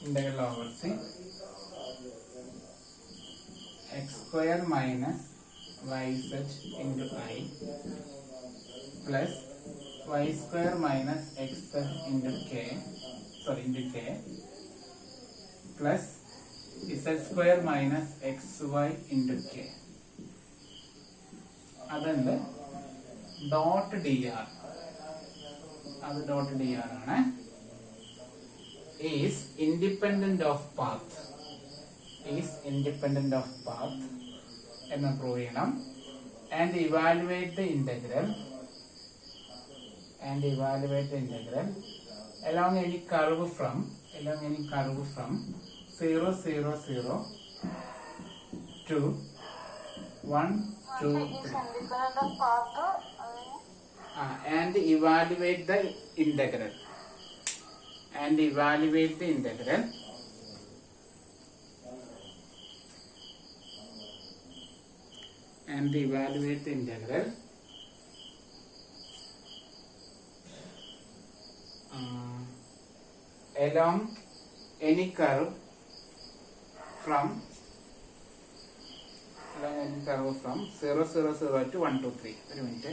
integral over C x² - yz into I plus y² - xz into k plus z² - xy into k. അതുണ്ട് ഡോട്ട് dr. അത് ഡോട്ട് dr ആണ്. is independent of path എന്ന് prove ചെയ്യണം. and evaluate the integral along any curve from 0, 0, 0 to 1, 2, 3. And evaluate the integral. Along any curve from 0, 0, 0 to 1, 2, 3. ഒരു minute.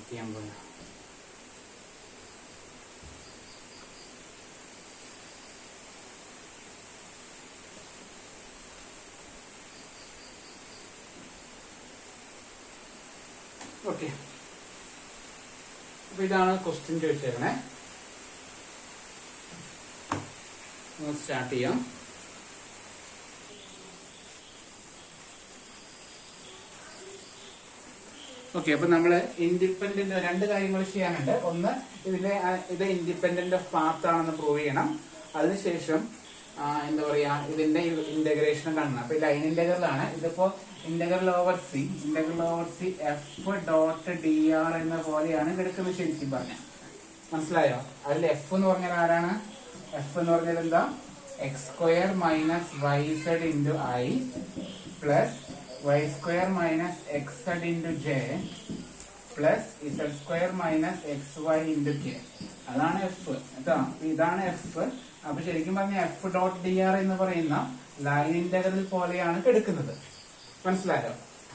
ചെയ്യാൻ പോകുന്നത്. Okay, അപ്പൊ ഇതാണ് ക്വസ്റ്റ്യൻ ചോദിച്ചേക്കണേ. സ്റ്റാർട്ട് ചെയ്യാം. ഓക്കെ, അപ്പൊ നമ്മള് ഇൻഡിപെൻഡന്റ് രണ്ട് കാര്യങ്ങൾ ചെയ്യാനുണ്ട്. ഒന്ന്, ഇത് ഇൻഡിപെൻഡന്റ് ഓഫ് പാത്ത് ആണെന്ന് പ്രൂവ് ചെയ്യണം. അതിനുശേഷം എന്താ പറയാ, ഇതിന്റെ ഇന്റഗ്രേഷൻ കാണണം. അപ്പൊ ലൈൻ ഇന്റഗ്രലാണ്. ഇതിപ്പോ integral over C F dot D R എന്ന പോലെയാണ് കിടക്കുന്നത് ശരിക്കും പറഞ്ഞ. മനസ്സിലായോ? അതിൽ എഫ് എന്ന് പറഞ്ഞാൽ ആരാണ്? എഫ് എന്ന് പറഞ്ഞാൽ എന്താ? X square minus Y Z into I plus y square minus xz into j plus z square minus xy into k. അതാണ് എഫ് കേട്ടോ. ഇതാണ് എഫ്. അപ്പൊ ശരിക്കും പറഞ്ഞ എഫ് ഡോട്ട് ഡി ആർ എന്ന് പറയുന്ന ലൈൻ ഇന്റഗ്രൽ പോലെയാണ് എടുക്കുന്നത്. മനസ്സിലായോ?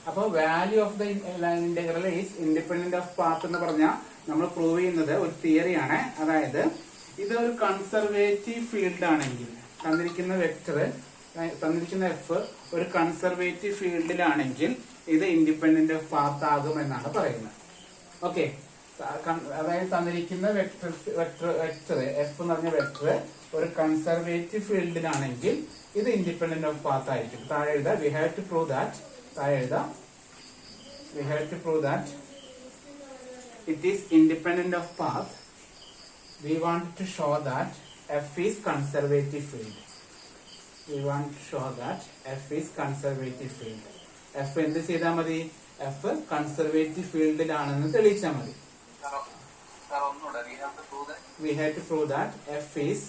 അപ്പൊ value of the line integral is independent of path എന്ന് പറഞ്ഞാൽ നമ്മൾ പ്രൂവ് ചെയ്യുന്നത് ഒരു തിയറിയാണ്. അതായത് ഇതൊരു കൺസർവേറ്റീവ് ഫീൽഡ് ആണെങ്കിൽ, തന്നിരിക്കുന്ന എഫ് ഒരു കൺസർവേറ്റീവ് ഫീൽഡിലാണെങ്കിൽ ഇത് ഇൻഡിപെൻഡന്റ് ഓഫ് പാത്ത് ആകും എന്നാണ് പറയുന്നത്. ഓക്കെ, അതായത് തന്നിരിക്കുന്ന വെക്ടർ എഫ് എന്ന് പറഞ്ഞ വെക്ടർ ഒരു കൺസർവേറ്റീവ് ഫീൽഡിലാണെങ്കിൽ ഇത് ഇൻഡിപെൻഡന്റ് ഓഫ് പാത്ത് ആയിരിക്കും. താഴെ എഴുതാം, we have to prove that it is independent of path. We want to show that F is conservative field. F എന്ത് ചെയ്താൽ മതി? എഫ് കൺസർവേറ്റീവ് ഫീൽഡിലാണെന്ന് തെളിയിച്ചാൽ മതി. We have to prove that F is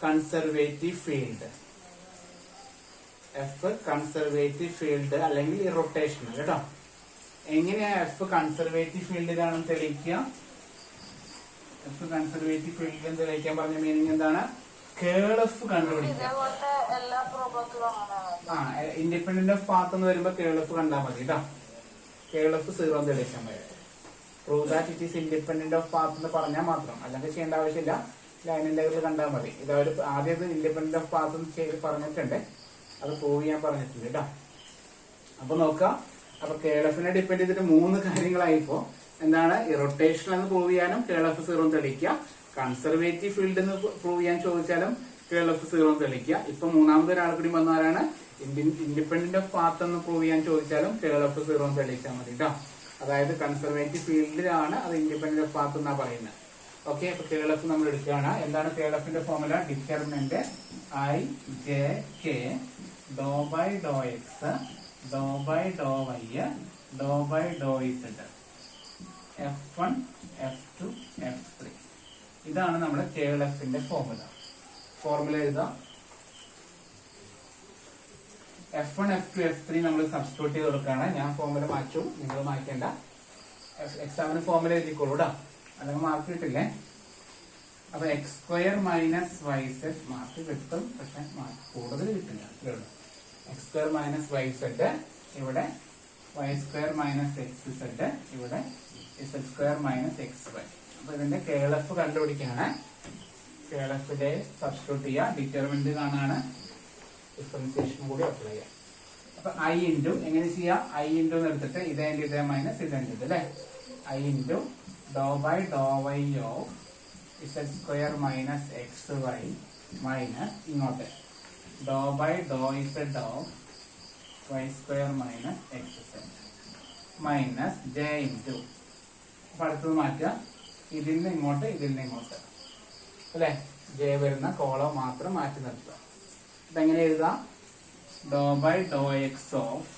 conservative field അല്ലെങ്കിൽ irrotational കേട്ടോ. എങ്ങനെയാ F conservative ഫീൽഡിലാണെന്ന് തെളിയിക്കുക? എഫ് കൺസർവേറ്റീവ് ഫീൽഡിൽ തെളിയിക്കാൻ പറഞ്ഞ മീനിങ് എന്താണ്? കേൾ എഫ് കണ്ടുപിടിക്കുക. ഇൻഡിപെൻഡന്റ് ഓഫ് പാത്ത് എന്ന് വരുമ്പോ കേൾ എഫ് കണ്ടാൽ മതി കേട്ടോ. കേൾ എഫ് 0 തെളിയിക്കാൻ മതി. Prove that it is independent of path എന്ന് പറഞ്ഞാൽ മാത്രം, അല്ലെങ്കിൽ ചെയ്യേണ്ട ആവശ്യമില്ല. ലൈൻ ഇന്റഗ്രൽ കണ്ടാൽ മതി. ഇതവര് ആദ്യം ഇൻഡിപെൻഡന്റ് ഓഫ് പാത്ത് ചെയ്ത് പറഞ്ഞിട്ടുണ്ട്, അത് പ്രൂവ് ചെയ്യാൻ പറഞ്ഞിട്ടുണ്ട് കേട്ടോ. അപ്പൊ നോക്കാം. അപ്പൊ കേൾ എഫിനെ ഡിപ്പെൻഡ് ചെയ്തിട്ട് 3 കാര്യങ്ങളായിപ്പോ. എന്താണ്? ഇറൊട്ടേഷൻ എന്ന് പ്രൂവ് ചെയ്യാനും കേൾ എഫ് 0 തെളിയിക്കുക. കൺസർവേറ്റീവ് ഫീൽഡ് എന്ന് പ്രൂവ് ചെയ്യാൻ ചോദിച്ചാലും കേൾ എഫ് 0 തെളിയിക്കുക. ഇപ്പൊ മൂന്നാമത് ഒരാൾ കൂടി വന്നവരാണ് ഇൻഡിപെൻഡന്റ് ഓഫ് പാത്ത് എന്ന് പ്രൂവ് ചെയ്യാൻ ചോദിച്ചാലും കേൾ എഫ് 0 തെളിയിച്ചാൽ മതി കേട്ടോ. അതായത് കൺസർവേറ്റീവ് ഫീൽഡിലാണ് അത് ഇൻഡിപെൻഡന്റ് ഓഫ് പാത്ത് എന്നാ പറയുന്നത്. ഓക്കെ, അപ്പൊ കേൾ എഫ് നമ്മൾ എടുക്കുകയാണ്. എന്താണ് കേൾ എഫിന്റെ formula? Determinant I J K ഡോ ബൈ ഡോ എക്സ് ഡോ ബൈ ഡോ വൈ ഡോ by Dr Z F1 F2 F3. ഇതാണ് നമ്മുടെ കേൾ എഫിന്റെ ഫോർമുല എഴുതാം. F1 F2 F3 നമ്മൾ സബ്സ്റ്റിറ്റ്യൂട്ട് ചെയ്ത് കൊടുക്കുകയാണ്. ഞാൻ ഫോർമുല മാറ്റും, നിങ്ങൾ മാറ്റേണ്ട. എക്സാമിന് ഫോർമുല എഴുതിക്കോളൂ കേട്ടോ, അല്ലെങ്കിൽ മാർക്ക് കിട്ടില്ലേ. അപ്പൊ X square minus Y z mark കിട്ടും, പക്ഷെ മാർക്ക് കൂടുതൽ കിട്ടില്ല. X square minus Y z ഇവിടെ, y square minus x z ഇവിടെ, z square minus x y. അപ്പൊ ഇതിന്റെ കേൾ എഫ് കണ്ടുപിടിക്കാണ്. കേൾ എഫിലെ സബ്സ്റ്റിറ്റ്യൂട്ട് ചെയ്യുക, ഡിറ്റർമിനന്റ് കാണാണ്, ഡിഫറൻസിയേഷൻ കൂടി അപ്ലൈ ചെയ്യാം. അപ്പൊ ഐ ഇൻറ്റു എങ്ങനെ ചെയ്യാം? ഐ ഇൻറ്റു എടുത്തിട്ട് ഇതേ മൈനസ് ഇതേ അല്ലേ. I into do by Dr y of z square minus x y minus ഇങ്ങോട്ട് do by Dr z of y square minus x z minus j into. അപ്പൊ അടുത്തത് മാറ്റുക, ഇതിൽ നിന്ന് ഇങ്ങോട്ട് അല്ലെ. ജെ വരുന്ന കോളം മാത്രം മാറ്റി നിർത്തുക. ഇതെങ്ങനെ എഴുതാം? Do by Dr x of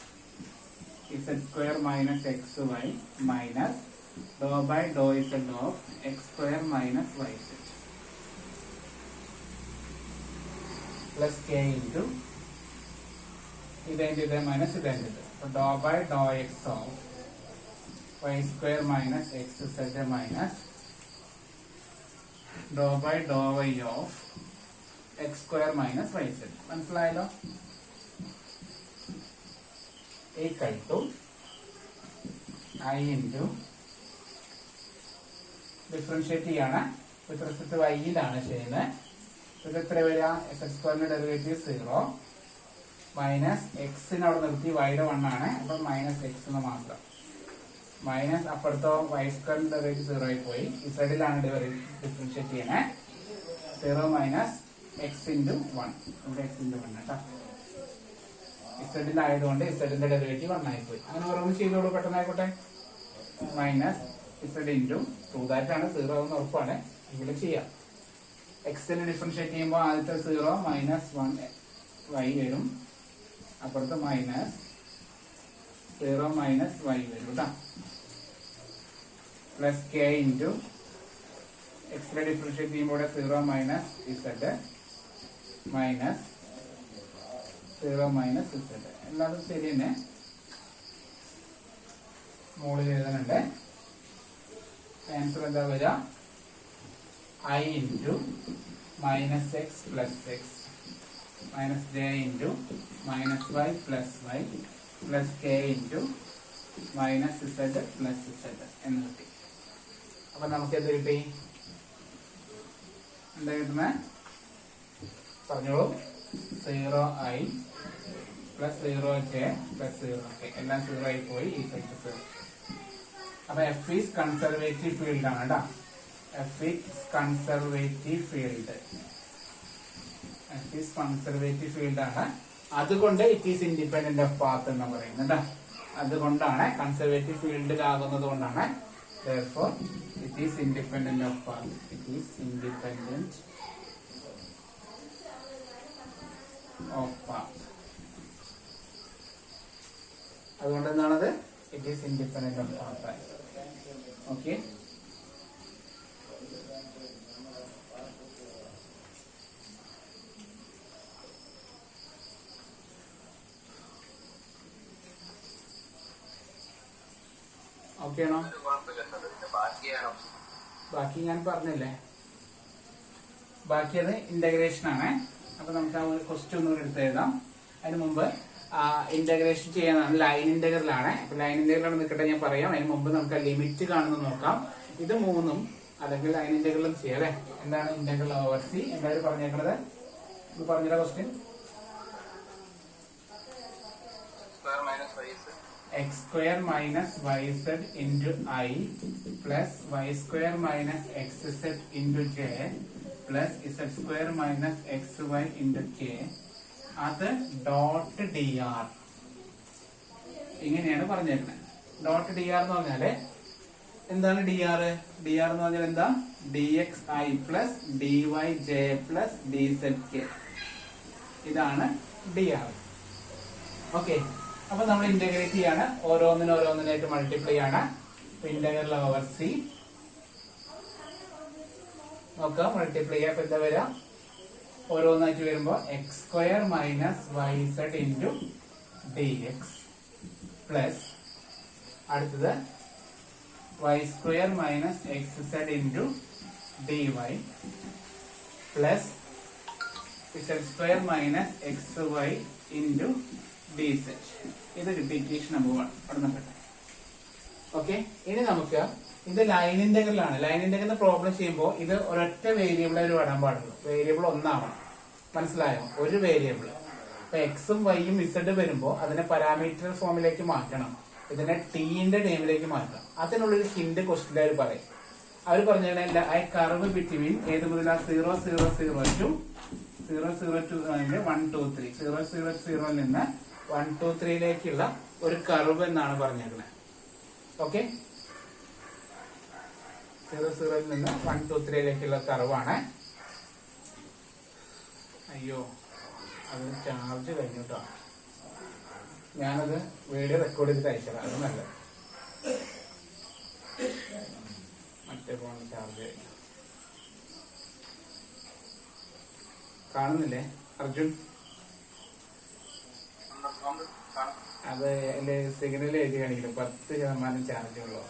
z square minus x y minus do by Dr z of x square minus Y z plus k into ഇതേ മൈനസ് ഇതേ. അപ്പൊ do by Dr x of y square minus x z minus do by Dr y of x square minus Y z. മനസ്സിലായല്ലോ? Equal to i into differentiate ചെയ്യാണ് with respect വൈയിലാണ് ചെയ്യുന്നത്. ഇത് എത്ര വരിക? X സ്ക്വയറിന്റെ ഡെറിവേറ്റീവ് 0 മൈനസ് എക്സിന് അവിടെ നിർത്തി വൈയുടെ 1 ആണ്, അപ്പൊ മൈനസ് എക്സ് എന്ന് മാത്രം. മൈനസ് അപ്പുറത്തോ വൈ സ്ക്വയറിന്റെ ഡെറിവേറ്റീവ് 0 ആയി പോയി. ഇസഡിലാണ് ഡിഫറൻഷിയേറ്റ് ചെയ്യണേ. 0 മൈനസ് എക്സ് ഇൻറ്റു 1. ഇവിടെ എക്സ് ഇൻറ്റു 1 കേട്ടോ. ഇസഡിലായതുകൊണ്ട് ഇസഡിന്റെ ഡെറിവേറ്റീവ് 1 ആയി പോയി. അങ്ങനെ ഓരോന്ന് ചെയ്തോളൂ, പെട്ടെന്നായിക്കോട്ടെ. മൈനസ് ഇസഡ് ഇൻറ്റു 2 ദാറ്റാണ് 0 എന്ന് ഉറപ്പാണ്. ഇവിടെ ചെയ്യാം. എക്സിന് ഡിഫറൻഷിയേറ്റ് ചെയ്യുമ്പോൾ ആദ്യത്തെ 0 മൈനസ് 1 വൈ വരും, അപ്പുറത്ത് മൈനസ് 0 മൈനസ് വൈ വരും കേട്ടോ. പ്ലസ് കെ ഇൻറ്റു എക്സിനെ ഡിഫറൻഷിയേറ്റ് ചെയ്യുമ്പോൾ 0 minus Z minus 0 minus Z. എല്ലാതും ശരി തന്നെ. മുകളിൽ എഴുതാനുണ്ട്. ആൻസർ എന്താ വരിക? I into minus x plus x minus j into minus y plus y plus k into minus z plus z എന്ന് കിട്ടി. അപ്പൊ നമുക്ക് എന്ത് കിട്ടി? എന്താ കിട്ടുന്നത്? പറഞ്ഞോളൂ. 0i plus 0j plus 0k എല്ലാം 0 ആയി പോയി. Equal to 0. അപ്പൊ f is conservative field ആണ് കേട്ടോ. F is conservative field. F is conservative field ആണ്. അതുകൊണ്ട് it is independent of path എന്ന് പറയുന്നത്. അതുകൊണ്ടാണ് കൺസർവേറ്റീവ് ഫീൽഡിലാകുന്നത് കൊണ്ടാണ്. Therefore it is independent of path. It is independent of path. അതുകൊണ്ട് എന്താണത്? It is independent of path. Okay. Okay ആണോ? ബാക്കി ഞാൻ പറഞ്ഞില്ലേ, ബാക്കി അത് ഇന്റഗ്രേഷൻ ആണ്. അപ്പൊ നമുക്ക് ആ ഒരു ക്വസ്റ്റ്യൻ ഒന്നുകൂടി എടുത്ത് എഴുതാം. അതിന് മുമ്പ് ഇന്റഗ്രേഷൻ ചെയ്യാനാണ്. ലൈൻ ഇന്റഗ്രലാണ്. അപ്പൊ ലൈൻ ഇന്റഗ്രലാണ് നിൽക്കട്ടെ, ഞാൻ പറയാം. അതിന് മുമ്പ് നമുക്ക് ലിമിറ്റ് കാണുന്നത് നോക്കാം. ഇത് മൂന്നും അല്ലെങ്കിൽ ലൈൻ ഇന്റഗ്രലും ചെയ്യാം അല്ലെ. എന്താണ് ഇന്റഗ്രൽ ഓവർ സി? എല്ലാവരും പറഞ്ഞേക്കുന്നത് ഇത് പറഞ്ഞില്ല question. x square minus yz into I plus y square minus xz into j plus z square minus xy into k അത് ഡോട്ട് ഡി ആർ. ഇങ്ങനെയാണ് പറഞ്ഞേക്കുന്നത്. ഡോട്ട് ഡി ആർ എന്ന് പറഞ്ഞാല് എന്താണ് ഡി ആർ? ഡി ആർ എന്ന് പറഞ്ഞാൽ എന്താ? D x i plus d y j plus d z k. ഇതാണ് ഡി ആർ. ഓക്കെ. അപ്പൊ നമ്മൾ ഇന്റഗ്രേറ്റ് ചെയ്യാണ്. ഓരോന്നിനായിട്ട് മൾട്ടിപ്ലൈ ആണ്. ഇന്റഗ്രൽ ഓവർ സി നോക്കാം. മൾട്ടിപ്ലൈ ചെയ്യാം. അപ്പൊ എന്താ വരാ? ഓരോന്നായിട്ട് വരുമ്പോ x square minus Y Z into d x plus അടുത്തത് y square minus x z into d y plus z square minus x y into d z. ഇത് കിട്ടി ഇക്വേഷൻ നമ്പർ 1. അവിടെ നോക്കട്ടെ. ഓക്കെ. ഇനി നമുക്ക് ഇത് ലൈൻ ഇന്റഗ്രലാണ്. ലൈൻ ഇന്റഗ്രൽ പ്രോബ്ലം ചെയ്യുമ്പോൾ ഇത് ഒരൊറ്റ വേരിയബിളെ വരാൻ പാടുള്ളൂ. വേരിയബിൾ ഒന്നാവണം. മനസ്സിലായോ? ഒരു വേരിയബിൾ. അപ്പൊ എക്സും വൈയും ഇസഡ് വരുമ്പോൾ അതിനെ പാരാമീറ്റർ ഫോമിലേക്ക് മാറ്റണം. ഇതിനെ ടീന്റെ ടൈമിലേക്ക് മാറ്റണം. അതിനുള്ളൊരു ഹിന്റ് ക്വസ്റ്റ്യൻ അവർ പറയും. അവർ പറഞ്ഞാൽ ഐ കർവ് ബിറ്റ്വീൻ ഏത് മുതലാ 0 0 0 ടു 0 0 ടു 1 2 3 0 0 0 നിന്ന് 1 2 3ലേക്കുള്ള ഒരു കർവ് എന്നാണ് പറഞ്ഞിരിക്കുന്നത്. ഓക്കെ. 0 0 നിന്ന് 1 2 3ലേക്കുള്ള കർവാണ്. അയ്യോ, അതിന് ചാർജ് കഴിഞ്ഞു കേട്ടോ. ഞാനത് വീഡിയോ റെക്കോർഡ് ചെയ്തിട്ട് അയച്ചതാണ്. അത് നല്ലത്. മറ്റേ ഫോണിൽ ചാർജ് കഴിഞ്ഞു. കാണുന്നില്ലേ അർജുൻ? അത് സിഗ്നൽ എഴുതി കാണിക്കില്ല. 10% ചാർജ് ഉള്ളൂ.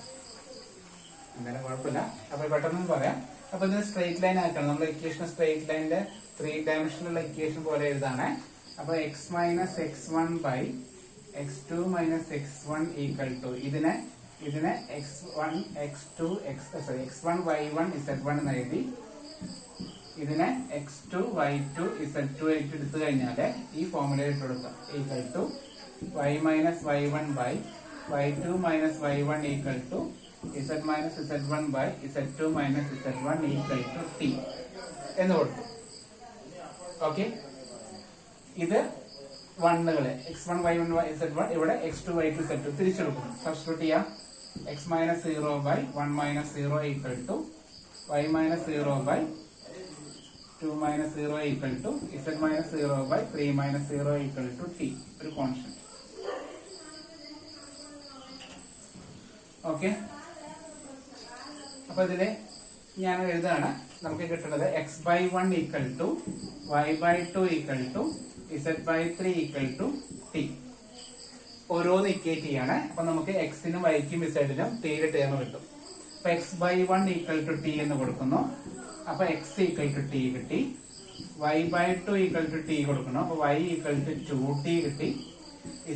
എന്തായാലും കുഴപ്പമില്ല. അപ്പൊ പെട്ടെന്ന് പറയാം. അപ്പൊ ഇതിന് സ്ട്രെയിറ്റ് ലൈൻ ആക്കണം. നമ്മൾ ഇക്വേഷൻ സ്ട്രെയിറ്റ് ലൈനിന്റെ 3 ഡയമെൻഷനുള്ള ഇക്വേഷൻ പോലെ എഴുതാണ്. അപ്പൊ x minus x1 by x2 minus x1 equal to ഇതിനെ ഇതിനെ x1 x2 x1 y1 z1 എന്ന് എഴുതി ഇതിനെ x2 y2 z2 ആയിട്ട് എടുത്തു കഴിഞ്ഞാൽ ഈ ഫോർമുല ഇട്ട് കൊടുക്കാം equal to y minus y1 by y2 minus y1 equal to z minus z1 by z2 minus z1 equal to t എന്ന് കൊടുക്കും. ഓക്കെ, ഇത് വണ്ണുകളെ x1 y1 z1 ഇവിടെ x2 y2 z2 തിരിച്ചെടുക്കുന്നു. സബ്സ്റ്റിറ്റ്യൂട്ട് ചെയ്യാം. x minus 0 by 1 minus 0 equal to y minus 0 by 2 minus 0 equal to z minus 0 by 3 minus 0 equal to t, ഒരു constant. Okay, അപ്പൊ ഇതില് ഞാൻ എഴുതാണ് നമുക്ക് കിട്ടുന്നത് x by 1 equal to y by 2 equal to z by 3 equal to t. ഓരോന്ന് equate ചെയ്യാണ്. അപ്പൊ നമുക്ക് എക്സിനും വൈക്കും ഇസഡിനും തീരെ ടേം കിട്ടും. അപ്പൊ x by 1 equal to t എന്ന് കൊടുക്കുന്നു. അപ്പൊ x ഈക്വൽ ടു t കിട്ടി. y by 2 equal to t കൊടുക്കുന്നു. അപ്പൊ y ഈക്വൽ ടു 2t കിട്ടി.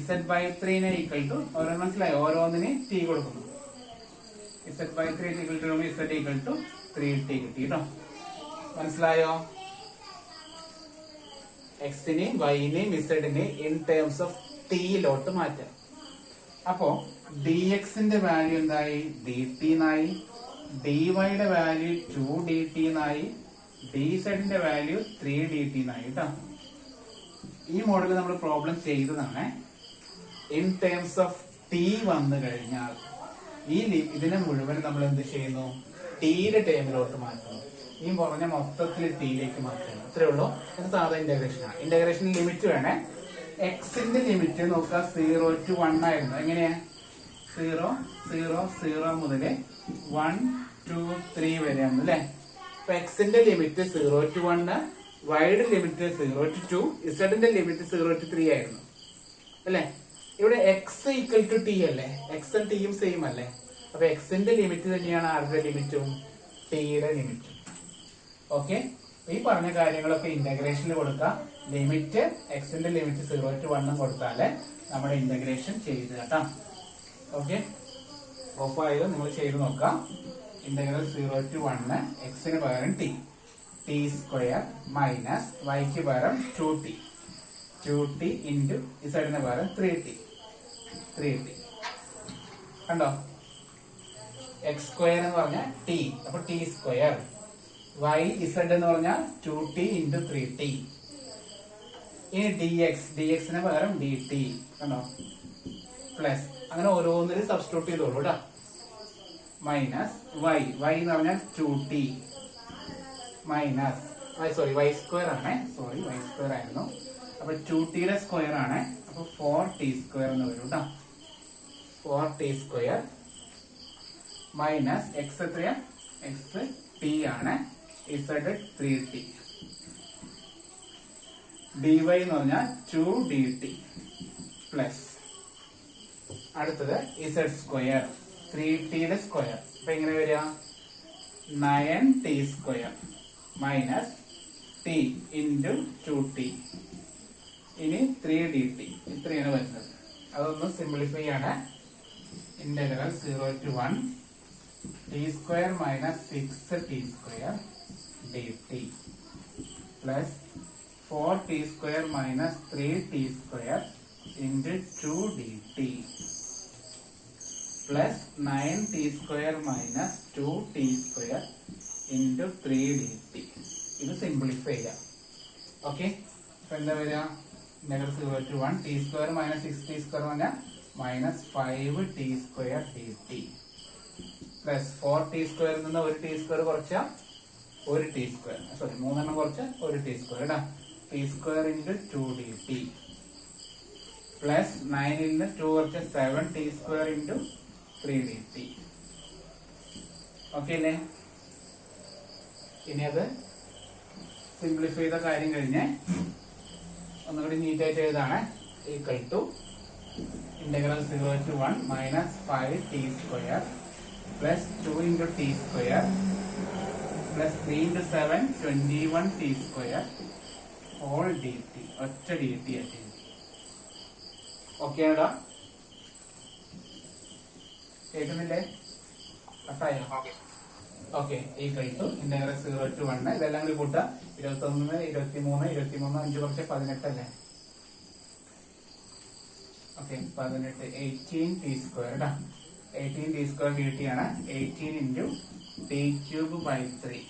z ബൈ 3 ഈക്വൽ ടു ഓരോ മനസ്സിലായി, ഓരോന്നിന് t കൊടുക്കുന്നു. z by 3 equal to z equal to 3t കിട്ടി കേട്ടോ. മനസ്സിലായോ? എക്സിനെയും വൈനെയും ഇസഡിനെയും ഇൻ ടേംസ് ഓഫ് ടിയിലോട്ട് മാറ്റാം. അപ്പോ dxന്റെ വാല്യൂ എന്തായി? dt എന്നായി. dyയുടെ വാല്യൂ 2dt എന്നായി. dzന്റെ വാല്യൂ 3dt എന്നായി കേട്ടോ. ഈ മോഡൽ നമ്മൾ പ്രോബ്ലം ചെയ്തതാണ്. ഇൻ ടേംസ് ഓഫ് ടി വന്നു കഴിഞ്ഞാൽ ഇതിനെ മുഴുവൻ നമ്മൾ എന്ത് ചെയ്യുന്നു? ടിയുടെ ടേമിലോട്ട് മാറ്റുന്നു. ഈ പറഞ്ഞ മൊത്തത്തിൽ ടിയിലേക്ക് മാറ്റുന്നു. അത്രേ ഉള്ളൂ. ഇത് സാധാ ഇന്റഗ്രേഷനാണ്. ഇന്റഗ്രേഷൻ ലിമിറ്റ് വേണേ. എക്സിന്റെ ലിമിറ്റ് നോക്കുക 0 to 1 ആയിരുന്നു. എങ്ങനെയാ? 0 0 0 മുതൽ 1 2 3 വരെയാണ് അല്ലേ? അപ്പൊ എക്സിന്റെ ലിമിറ്റ് 0 to 1, വൈയുടെ ലിമിറ്റ് 0 to 2, ഇസഡിന്റെ ലിമിറ്റ് 0 to 3 ആയിരുന്നു അല്ലെ? ഇവിടെ എക്സ് ഈക്വൽ ടു ടി അല്ലേ? എക്സും ടിയും സെയിം അല്ലേ? അപ്പൊ എക്സിന്റെ ലിമിറ്റ് തന്നെയാണ് ആരുടെ ലിമിറ്റും? ടിയുടെ ലിമിറ്റും. ഓക്കെ, ഈ പറഞ്ഞ കാര്യങ്ങളൊക്കെ ഇന്റഗ്രേഷനിൽ കൊടുക്കാം. ലിമിറ്റ് എക്സിന്റെ ലിമിറ്റ് 0 to 1 കൊടുത്താല് നമ്മുടെ ഇന്റഗ്രേഷൻ ചെയ്ത് കേട്ടോ. ഓക്കെ, ഓഫ് ആയത് നിങ്ങൾ ചെയ്ത് നോക്കാം. ഇന്റഗ്രൽ 0 to 1 എക്സിന് പകരം ടി, ടി സ്ക്വയർ മൈനസ് വൈക്ക് പകരം 2t ഇൻറ്റു ഇസഡിന് പകരം 3t കണ്ടോ? എക്സ് സ്ക്വയർ എന്ന് പറഞ്ഞാൽ ടി, അപ്പൊ ടി സ്ക്വയർ. y z എന്ന് പറഞ്ഞാൽ 2t ഇൻറ്റു 3t. ഇനി dxന് പകരം dt കണ്ടോ? പ്ലസ് അങ്ങനെ ഓരോന്നിനും സബ്സ്റ്റിറ്റ്യൂട്ട് ചെയ്തോളൂ കേട്ടോ. മൈനസ് y എന്ന് പറഞ്ഞാൽ 2t മൈനസ് y സ്ക്വയർ ആണ്. y സ്ക്വയർ ആയിരുന്നു. അപ്പൊ 2tയുടെ സ്ക്വയർ ആണ്. അപ്പൊ 4t സ്ക്വയർ എന്ന് വരും കേട്ടോ. 4t സ്ക്വയർ മൈനസ് x എത്രയാ? x t ആണ്. z 3t. dy എന്ന് പറഞ്ഞാൽ 2dt പ്ലസ് അടുത്തത് z സ്ക്വയർ 3tയുടെ സ്ക്വയർ. അപ്പൊ എങ്ങനെ വരിക? 9t square minus t into 2t. ഇനി 3dt ഇത്രയാണ് വരുന്നത്. അതൊന്ന് സിംപ്ലിഫൈ ആണ്. Integral 0 to 1 t square minus 6t square dt plus 4t square minus 3t square into 2dt plus 9t square minus 2t square into 3dt. ഇത് simplify ചെയ്യാം. Okay, അപ്പൊ എന്താ വരിക? Integral 0 to 1 t square minus 6t square പറഞ്ഞാൽ minus 5t square dt plus 4t സ്ക്വയറിൽ നിന്ന് ഒരു t square കുറച്ചാൽ ഒരു t സ്ക്വയർ, സോറി 3 കുറച്ച് ഒരു t സ്ക്വയർ ഇടാം. t square into 2dt plus 9ൽ നിന്ന് 2 കുറച്ച് 7t square into 3dt. Okay അല്ലേ? ഇനി അത് സിംപ്ലിഫൈ ചെയ്ത കാര്യം കഴിഞ്ഞ് ഒന്നുകൂടി നീറ്റായിട്ട് എഴുതാണ്. Equal to integral 0 to 1 minus 5t square plus 2 into t square plus 3 into 7 21t square whole dt. ഒറ്റ dt ആയിട്ട്. ഓക്കെ ആണോ? കേൾക്കുന്നില്ലേ? കട്ടായോ? Okay. Equal to integral 0 to 1 ഇതെല്ലാം കൂടി കൂട്ടുക. 21, 23, 23, 5 കുറച്ച് 18 അല്ലേ? ഓക്കെ, 18, 18 t സ്ക്വയർ കേട്ടോ. 18 t സ്ക്വയർ dt ആണ്. 18 into t cube by 3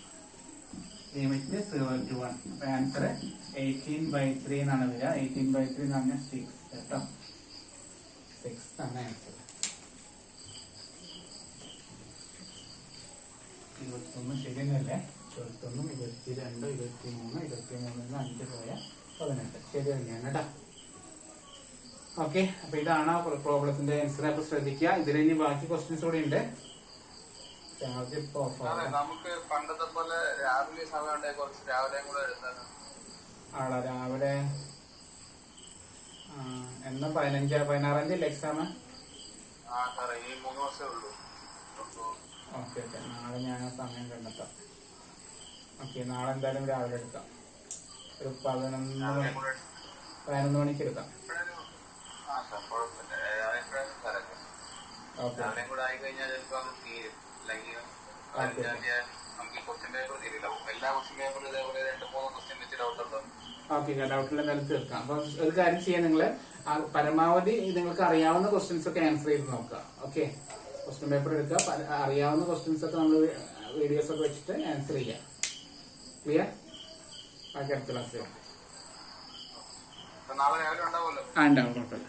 limit 0 to 1. അപ്പൊ ആൻസർ 18/3 എന്നാണ് വരിക. 18/3 എന്ന് പറഞ്ഞാൽ 6 കേട്ടോ. 6 ആണ് ആൻസർ. 21 ശരിയല്ലേ? 21, 22, 23, 23 5 പോയ 18 ശരി തന്നെയാണ് കേട്ടോ. ഓക്കെ, അപ്പൊ ഇതാണ് പ്രോബ്ലത്തിന്റെ ആൻസർ. അപ്പൊ ശ്രദ്ധിക്കുക. ഇതിൽ ഇനി ബാക്കി ക്വസ്റ്റ്യൻസ് കൂടി ഉണ്ട്. ചാർജ് ഇപ്പൊ നമുക്ക് പണ്ടത്തെ പോലെ രാവിലെ സമയം കുറച്ച് രാവിലെ കൂടെ എടുത്താൽ ആളാ രാവിലെ എന്നാ 16-ാം തീയതി എക്സാം. ഈ 3 ദിവസമേ ഉള്ളൂ. ഓക്കെ ഓക്കെ, നാളെ ഞാൻ സമയം കണ്ടെത്താം. ഓക്കെ, നാളെ എന്തായാലും രാവിലെ എടുക്കാം. ഒരു 11 മണിക്ക് എടുക്കാം. ഓക്കെ ഓക്കെ, ഡൗട്ടിൽ എന്തായാലും തീർക്കാം. അപ്പൊ ഒരു കാര്യം ചെയ്യാൻ, നിങ്ങള് പരമാവധി നിങ്ങൾക്ക് അറിയാവുന്ന ക്വസ്റ്റ്യൻസ് ഒക്കെ ആൻസർ ചെയ്ത് നോക്കുക. ഓക്കെ, ക്വസ്റ്റ്യൻ പേപ്പർ എടുക്കുക. അറിയാവുന്ന ക്വസ്റ്റ്യൻസ് ഒക്കെ നമ്മൾ വീഡിയോസ് ഒക്കെ വെച്ചിട്ട് ആൻസർ ചെയ്യാം. ക്ലിയർ? ബാക്കി അടുത്ത ക്ലാസ്സിൽ നാളെ രാവിലെ ഉണ്ടാവുമല്ലോ. ഉണ്ടാവും, കുഴപ്പമില്ല.